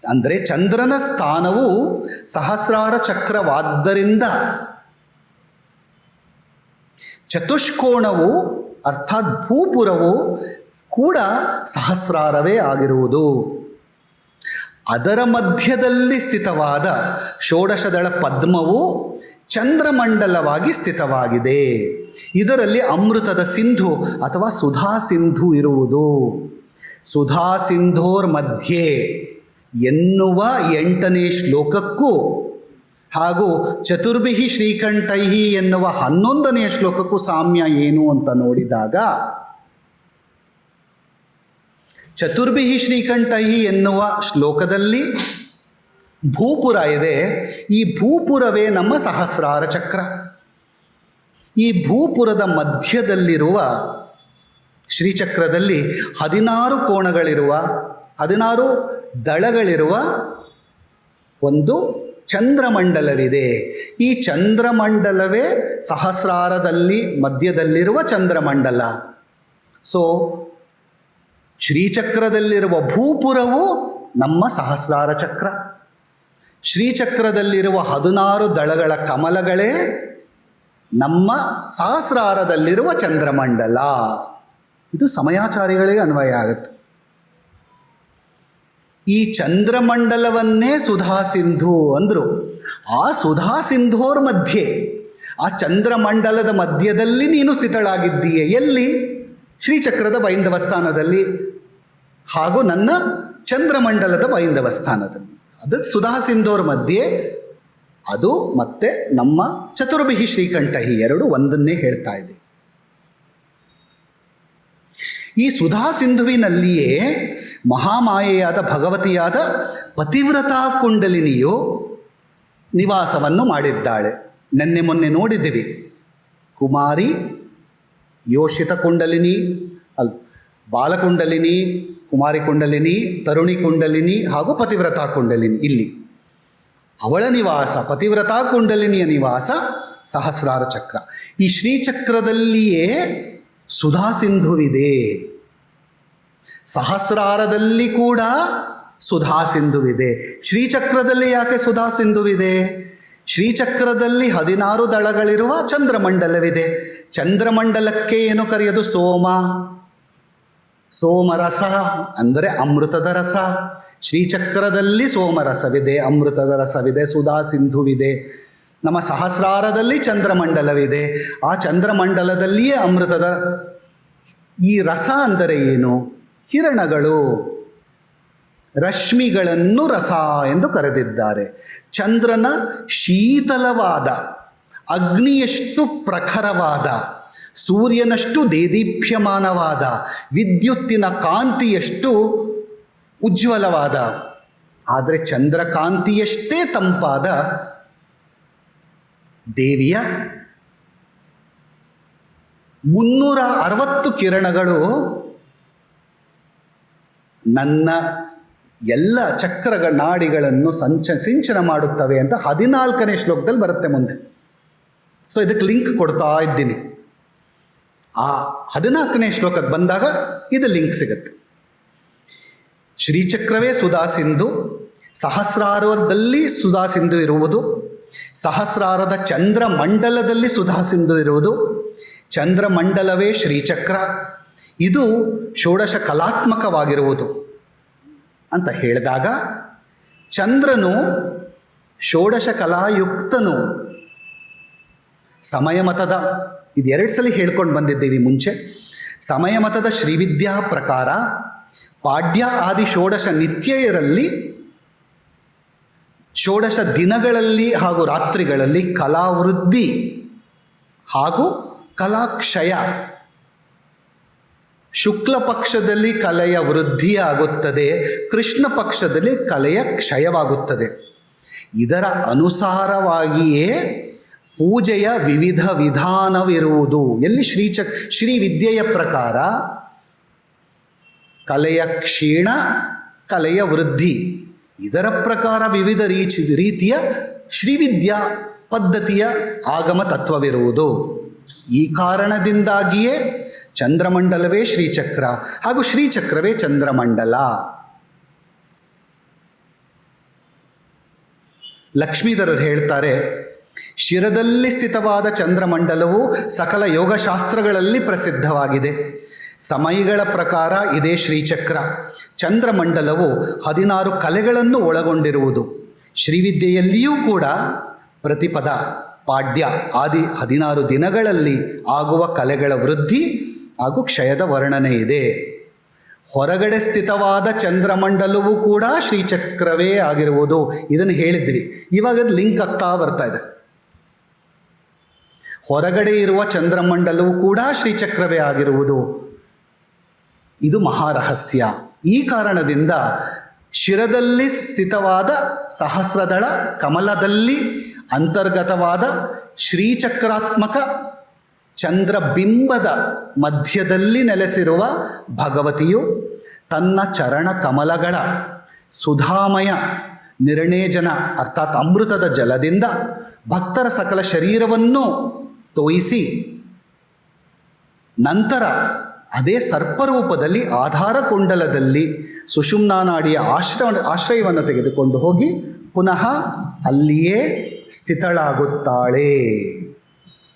ಅಂದರೆ ಚಂದ್ರನ ಸ್ಥಾನವು ಸಹಸ್ರಾರ ಚಕ್ರವಾದ್ದರಿಂದ ಚತುಷ್ಕೋಣವು ಅರ್ಥಾತ್ ಭೂಪುರವು ಕೂಡ ಸಹಸ್ರಾರವೇ ಆಗಿರುವುದು. ಅದರ ಮಧ್ಯದಲ್ಲಿ ಸ್ಥಿತವಾದ ಷೋಡಶದಳ ಪದ್ಮವು ಚಂದ್ರಮಂಡಲವಾಗಿ ಸ್ಥಿತವಾಗಿದೆ. ಇದರಲ್ಲಿ ಅಮೃತದ ಸಿಂಧು ಅಥವಾ ಸುಧಾ ಸಿಂಧು ಇರುವುದು. ಸುಧಾ ಸಿಂಧೋರ್ ಮಧ್ಯೆ ಎನ್ನುವ 8ನೇ ಶ್ಲೋಕಕ್ಕೂ ಹಾಗೂ ಚತುರ್ಭಿಹಿ ಶ್ರೀಕಂಠೈಹಿ ಎನ್ನುವ 11ನೇ ಶ್ಲೋಕಕ್ಕೂ ಸಾಮ್ಯ ಏನು ಅಂತ ನೋಡಿದಾಗ, ಚತುರ್ಭಿಹಿ ಶ್ರೀಕಂಠೈಹಿ ಎನ್ನುವ ಶ್ಲೋಕದಲ್ಲಿ ಭೂಪುರ ಇದೆ. ಈ ಭೂಪುರವೇ ನಮ್ಮ ಸಹಸ್ರಾರ ಚಕ್ರ. ಈ ಭೂಪುರದ ಮಧ್ಯದಲ್ಲಿರುವ ಶ್ರೀಚಕ್ರದಲ್ಲಿ 16 ಕೋಣಗಳಿರುವ 16 ದಳಗಳಿರುವ ಒಂದು ಚಂದ್ರಮಂಡಲವಿದೆ. ಈ ಚಂದ್ರಮಂಡಲವೇ ಸಹಸ್ರಾರದಲ್ಲಿ ಮಧ್ಯದಲ್ಲಿರುವ ಚಂದ್ರಮಂಡಲ. ಸೊ ಶ್ರೀಚಕ್ರದಲ್ಲಿರುವ ಭೂಪುರವು ನಮ್ಮ ಸಹಸ್ರಾರ ಚಕ್ರ. ಶ್ರೀಚಕ್ರದಲ್ಲಿರುವ 16 ದಳಗಳ ಕಮಲಗಳೇ ನಮ್ಮ ಸಹಸ್ರಾರದಲ್ಲಿರುವ ಚಂದ್ರಮಂಡಲ. ಇದು ಸಮಯಾಚಾರಿಗಳಿಗೆ ಅನ್ವಯ ಆಗುತ್ತೆ. ಈ ಚಂದ್ರಮಂಡಲವನ್ನೇ ಸುಧಾ ಸಿಂಧು ಅಂದರು. ಆ ಸುಧಾ ಸಿಂಧೋರ್ ಮಧ್ಯೆ, ಆ ಚಂದ್ರಮಂಡಲದ ಮಧ್ಯದಲ್ಲಿ ನೀನು ಸ್ಥಿತಳಾಗಿದ್ದೀಯೆ. ಎಲ್ಲಿ? ಶ್ರೀಚಕ್ರದ ಬೈಂದವ ಸ್ಥಾನದಲ್ಲಿ ಹಾಗೂ ನನ್ನ ಚಂದ್ರಮಂಡಲದ ಬೈಂದವ ಸ್ಥಾನದಲ್ಲಿ. ಅದು ಸುಧಾ ಸಿಂಧೋರ್ ಮಧ್ಯೆ. ಅದು ಮತ್ತೆ ನಮ್ಮ ಚತುರ್ಭಿಹಿ ಶ್ರೀಕಂಠಹಿ ಎರಡು ಒಂದನ್ನೇ ಹೇಳ್ತಾ ಇದೆ. ಈ ಸುಧಾ ಸಿಂಧುವಿನಲ್ಲಿಯೇ ಮಹಾಮಾಯೆಯಾದ ಭಗವತಿಯಾದ ಪತಿವ್ರತಾ ಕುಂಡಲಿನಿಯು ನಿವಾಸವನ್ನು ಮಾಡಿದ್ದಾಳೆ. ಮೊನ್ನೆ ನೋಡಿದ್ದೀವಿ. ಕುಮಾರಿ, ಯೋಷಿತ ಕುಂಡಲಿನಿ, ಬಾಲಕುಂಡಲಿನಿ, ಕುಮಾರಿ ಕುಂಡಲಿನಿ, ತರುಣಿ ಕುಂಡಲಿನಿ ಹಾಗೂ ಪತಿವ್ರತಾ ಕುಂಡಲಿನಿ. ಇಲ್ಲಿ ಅವಳ ನಿವಾಸ, ಪತಿವ್ರತಾ ಕುಂಡಲಿನಿಯ ನಿವಾಸ ಸಹಸ್ರಾರ ಚಕ್ರ. ಈ ಶ್ರೀಚಕ್ರದಲ್ಲಿಯೇ ಸುಧಾ ಸಿಂಧುವಿದೆ. ಸಹಸ್ರಾರದಲ್ಲಿ ಕೂಡ ಸುಧಾ ಸಿಂಧುವಿದೆ. ಶ್ರೀಚಕ್ರದಲ್ಲಿ ಯಾಕೆ ಸುಧಾ ಸಿಂಧುವಿದೆ? ಶ್ರೀಚಕ್ರದಲ್ಲಿ 16 ದಳಗಳಿರುವ ಚಂದ್ರಮಂಡಲವಿದೆ. ಚಂದ್ರಮಂಡಲಕ್ಕೆ ಏನು ಕರೆಯೋದು? ಸೋಮರಸ ಅಂದರೆ ಅಮೃತದ ರಸ. ಶ್ರೀಚಕ್ರದಲ್ಲಿ ಸೋಮರಸವಿದೆ, ಅಮೃತದ ರಸವಿದೆ, ಸುಧಾ ಸಿಂಧುವಿದೆ. ನಮ್ಮ ಸಹಸ್ರಾರದಲ್ಲಿ ಚಂದ್ರಮಂಡಲವಿದೆ. ಆ ಚಂದ್ರಮಂಡಲದಲ್ಲಿಯೇ ಅಮೃತದ ಈ ರಸ ಅಂದರೆ ಏನು? ಕಿರಣಗಳು. ರಶ್ಮಿಗಳನ್ನು ರಸ ಎಂದು ಕರೆದಿದ್ದಾರೆ. ಚಂದ್ರನ ಶೀತಲವಾದ, ಅಗ್ನಿಯಷ್ಟು ಪ್ರಖರವಾದ, ಸೂರ್ಯನಷ್ಟು ದೇದೀಪ್ಯಮಾನವಾದ, ವಿದ್ಯುತ್ತಿನ ಕಾಂತಿಯಷ್ಟು ಉಜ್ವಲವಾದ, ಆದರೆ ಚಂದ್ರಕಾಂತಿಯಷ್ಟೇ ತಂಪಾದ ದೇವಿಯ 360 ಕಿರಣಗಳು ನನ್ನ ಎಲ್ಲ ಚಕ್ರಗಳ ನಾಡಿಗಳನ್ನು ಸಿಂಚನ ಮಾಡುತ್ತವೆ ಅಂತ 14ನೇ ಶ್ಲೋಕದಲ್ಲಿ ಬರುತ್ತೆ ಮುಂದೆ. ಸೊ ಇದಕ್ಕೆ ಲಿಂಕ್ ಕೊಡ್ತಾ ಇದ್ದೀನಿ. ಆ 14ನೇ ಶ್ಲೋಕಕ್ಕೆ ಬಂದಾಗ ಇದು ಲಿಂಕ್ ಸಿಗುತ್ತೆ. ಶ್ರೀಚಕ್ರವೇ ಸುಧಾಸಿಂಧು, ಸಹಸ್ರಾರದಲ್ಲಿ ಸುಧಾಸಿಂಧು ಇರುವುದು, ಸಹಸ್ರಾರದ ಚಂದ್ರಮಂಡಲದಲ್ಲಿ ಸುಧಾಸಿಂಧು ಇರುವುದು, ಚಂದ್ರಮಂಡಲವೇ ಶ್ರೀಚಕ್ರ, ಇದು ಷೋಡಶ ಕಲಾತ್ಮಕವಾಗಿರುವುದು ಅಂತ ಹೇಳಿದಾಗ ಚಂದ್ರನು ಷೋಡಶ ಕಲಾಯುಕ್ತನು. ಸಮಯ ಮತದ ಇದು 2 ಸಲ ಹೇಳ್ಕೊಂಡು ಬಂದಿದ್ದೀವಿ ಮುಂಚೆ. ಸಮಯ ಮತದ ಶ್ರೀವಿದ್ಯಾ ಪ್ರಕಾರ ಪಾಡ್ಯ ಆದಿ ಷೋಡಶ ನಿತ್ಯೆಯರಲ್ಲಿ, ಷೋಡಶ ದಿನಗಳಲ್ಲಿ ಹಾಗೂ ರಾತ್ರಿಗಳಲ್ಲಿ ಕಲಾವೃದ್ಧಿ ಹಾಗೂ ಕಲಾಕ್ಷಯ. ಶುಕ್ಲ ಪಕ್ಷದಲ್ಲಿ ಕಲೆಯ ವೃದ್ಧಿಯಾಗುತ್ತದೆ, ಕೃಷ್ಣ ಪಕ್ಷದಲ್ಲಿ ಕಲೆಯ ಕ್ಷಯವಾಗುತ್ತದೆ. ಇದರ ಅನುಸಾರವಾಗಿಯೇ ಪೂಜೆಯ ವಿವಿಧ ವಿಧಾನವಿರುವುದು. ಎಲ್ಲಿ ಶ್ರೀ ವಿದ್ಯೆಯ ಪ್ರಕಾರ ಕಲೆಯ ಕ್ಷೀಣ, ಕಲೆಯ ವೃದ್ಧಿ, ಇದರ ಪ್ರಕಾರ ವಿವಿಧ ರೀತಿಯ ಶ್ರೀವಿದ್ಯಾ ಪದ್ಧತಿಯ ಆಗಮ ತತ್ವವಿರುವುದು. ಈ ಕಾರಣದಿಂದಾಗಿಯೇ ಚಂದ್ರಮಂಡಲವೇ ಶ್ರೀಚಕ್ರ ಹಾಗೂ ಶ್ರೀಚಕ್ರವೇ ಚಂದ್ರಮಂಡಲ. ಲಕ್ಷ್ಮೀಧರರು ಹೇಳ್ತಾರೆ, ಶಿರದಲ್ಲಿ ಸ್ಥಿತವಾದ ಚಂದ್ರಮಂಡಲವು ಸಕಲ ಯೋಗಶಾಸ್ತ್ರಗಳಲ್ಲಿ ಪ್ರಸಿದ್ಧವಾಗಿದೆ. ಸಮಯಗಳ ಪ್ರಕಾರ ಇದೇ ಶ್ರೀಚಕ್ರ. ಚಂದ್ರಮಂಡಲವು 16 ಕಲೆಗಳನ್ನು ಒಳಗೊಂಡಿರುವುದು. ಶ್ರೀವಿದ್ಯೆಯಲ್ಲಿಯೂ ಕೂಡ ಪ್ರತಿಪದ, ಪಾಡ್ಯ ಆದಿ 16 ದಿನಗಳಲ್ಲಿ ಆಗುವ ಕಲೆಗಳ ವೃದ್ಧಿ ಹಾಗೂ ಕ್ಷಯದ ವರ್ಣನೆ ಇದೆ. ಹೊರಗಡೆ ಸ್ಥಿತವಾದ ಚಂದ್ರಮಂಡಲವೂ ಕೂಡ ಶ್ರೀಚಕ್ರವೇ ಆಗಿರುವುದು. ಇದನ್ನು ಹೇಳಿದ್ವಿ, ಇವಾಗ ಅದು ಲಿಂಕ್ ಆಗ್ತಾ ಬರ್ತಾ ಇದೆ. ಹೊರಗಡೆ ಇರುವ ಚಂದ್ರಮಂಡಲವೂ ಕೂಡ ಶ್ರೀಚಕ್ರವೇ ಆಗಿರುವುದು. ಇದು ಮಹಾರಹಸ್ಯ. ಈ ಕಾರಣದಿಂದ ಶಿರದಲ್ಲಿ ಸ್ಥಿತವಾದ ಸಹಸ್ರದಳ ಕಮಲದಲ್ಲಿ ಅಂತರ್ಗತವಾದ ಶ್ರೀಚಕ್ರಾತ್ಮಕ ಚಂದ್ರಬಿಂಬದ ಮಧ್ಯದಲ್ಲಿ ನೆಲೆಸಿರುವ ಭಗವತಿಯು ತನ್ನ ಚರಣ ಕಮಲಗಳ ಸುಧಾಮಯ ನಿರ್ಣೇಜನ ಅರ್ಥಾತ್ ಅಮೃತದ ಜಲದಿಂದ ಭಕ್ತರ ಸಕಲ ಶರೀರವನ್ನು ತೋಯಿಸಿ ನಂತರ ಅದೇ ಸರ್ಪರೂಪದಲ್ಲಿ ಆಧಾರ ಕುಂಡಲದಲ್ಲಿ ಸುಷುಮ್ನಾ ನಾಡಿಯ ಆಶ್ರಯವನ್ನು ತೆಗೆದುಕೊಂಡು ಹೋಗಿ ಪುನಃ ಅಲ್ಲಿಯೇ ಸ್ಥಿತಳಾಗುತ್ತಾಳೆ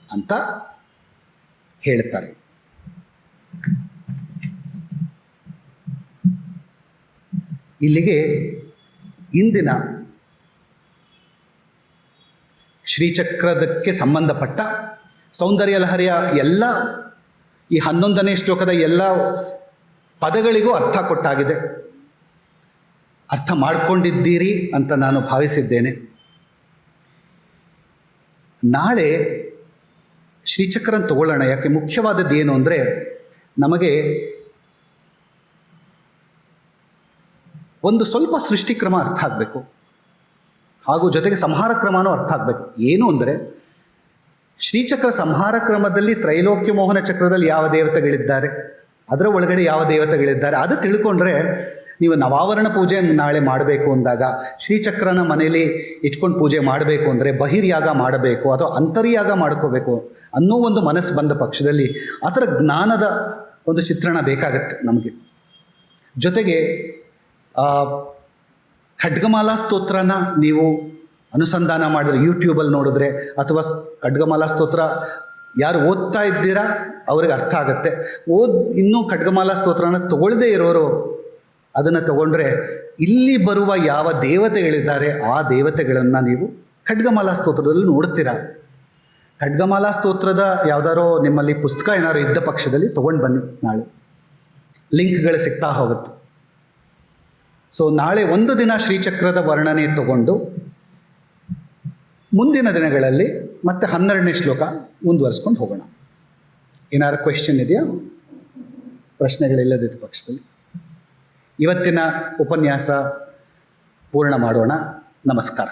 ಅಂತ ಹೇಳ್ತಾರೆ. ಇಲ್ಲಿಗೆ ಇಂದಿನ ಶ್ರೀಚಕ್ರದಕ್ಕೆ ಸಂಬಂಧಪಟ್ಟ ಸೌಂದರ್ಯ ಲಹರಿಯ ಎಲ್ಲ ಈ 11ನೇ ಶ್ಲೋಕದ ಎಲ್ಲ ಪದಗಳಿಗೂ ಅರ್ಥ ಕೊಟ್ಟಾಗಿದೆ. ಅರ್ಥ ಮಾಡಿಕೊಂಡಿದ್ದೀರಿ ಅಂತ ನಾನು ಭಾವಿಸಿದ್ದೇನೆ. ನಾಳೆ ಶ್ರೀಚಕ್ರನ ತಗೊಳ್ಳೋಣ. ಯಾಕೆ ಮುಖ್ಯವಾದದ್ದು ಏನು ಅಂದರೆ, ನಮಗೆ ಒಂದು ಸ್ವಲ್ಪ ಸೃಷ್ಟಿಕ್ರಮ ಅರ್ಥ ಆಗಬೇಕು, ಹಾಗೂ ಜೊತೆಗೆ ಸಂಹಾರ ಕ್ರಮನೂ ಅರ್ಥ ಆಗಬೇಕು. ಏನು ಅಂದರೆ, ಶ್ರೀಚಕ್ರ ಸಂಹಾರ ಕ್ರಮದಲ್ಲಿ ತ್ರೈಲೋಕ್ಯ ಮೋಹನ ಚಕ್ರದಲ್ಲಿ ಯಾವ ದೇವತೆಗಳಿದ್ದಾರೆ, ಅದರ ಒಳಗಡೆ ಯಾವ ದೇವತೆಗಳಿದ್ದಾರೆ, ಅದು ತಿಳ್ಕೊಂಡ್ರೆ ನೀವು ನವಾವರಣ ಪೂಜೆ ನಾಳೆ ಮಾಡಬೇಕು ಅಂದಾಗ, ಶ್ರೀಚಕ್ರನ ಮನೇಲಿ ಇಟ್ಕೊಂಡು ಪೂಜೆ ಮಾಡಬೇಕು ಅಂದರೆ ಬಹಿರ್ಯಾಗ ಮಾಡಬೇಕು ಅಥವಾ ಅಂತರ್ಯಾಗ ಮಾಡ್ಕೋಬೇಕು ಅನ್ನೋ ಒಂದು ಮನಸ್ಸು ಬಂದ ಪಕ್ಷದಲ್ಲಿ ಅದರ ಜ್ಞಾನದ ಒಂದು ಚಿತ್ರಣ ಬೇಕಾಗತ್ತೆ ನಮಗೆ. ಜೊತೆಗೆ ಖಡ್ಗಮಾಲಾ ಸ್ತೋತ್ರನ ನೀವು ಅನುಸಂಧಾನ ಮಾಡಿದ್ರೆ, ಯೂಟ್ಯೂಬಲ್ಲಿ ನೋಡಿದ್ರೆ ಅಥವಾ ಖಡ್ಗಮಾಲಾ ಸ್ತೋತ್ರ ಯಾರು ಓದ್ತಾ ಇದ್ದೀರಾ ಅವ್ರಿಗೆ ಅರ್ಥ ಆಗುತ್ತೆ. ಇನ್ನೂ ಖಡ್ಗಮಾಲಾ ಸ್ತೋತ್ರನ ತಗೊಳ್ಳದೇ ಇರೋರು ಅದನ್ನು ತಗೊಂಡ್ರೆ ಇಲ್ಲಿ ಬರುವ ಯಾವ ದೇವತೆಗಳಿದ್ದಾರೆ ಆ ದೇವತೆಗಳನ್ನು ನೀವು ಖಡ್ಗಮಾಲಾ ಸ್ತೋತ್ರದಲ್ಲಿ ನೋಡ್ತೀರಾ. ಖಡ್ಗಮಾಲಾ ಸ್ತೋತ್ರದ ಯಾವುದಾರೋ ನಿಮ್ಮಲ್ಲಿ ಪುಸ್ತಕ ಏನಾದ್ರು ಇದ್ದ ಪಕ್ಷದಲ್ಲಿ ತೊಗೊಂಡು ಬನ್ನಿ, ನಾಳೆ ಲಿಂಕ್ಗಳು ಸಿಗ್ತಾ ಹೋಗುತ್ತೆ. ಸೊ ನಾಳೆ ಒಂದು ದಿನ ಶ್ರೀಚಕ್ರದ ವರ್ಣನೆ ತಗೊಂಡು ಮುಂದಿನ ದಿನಗಳಲ್ಲಿ ಮತ್ತೆ 12ನೇ ಶ್ಲೋಕ ಮುಂದುವರಿಸ್ಕೊಂಡು ಹೋಗೋಣ. ಏನಾದ್ರು ಕ್ವೆಶ್ಚನ್ ಇದೆಯಾ? ಪ್ರಶ್ನೆಗಳಿಲ್ಲದಿದ್ದ ಪಕ್ಷದಲ್ಲಿ ಇವತ್ತಿನ ಉಪನ್ಯಾಸ ಪೂರ್ಣ ಮಾಡೋಣ. ನಮಸ್ಕಾರ.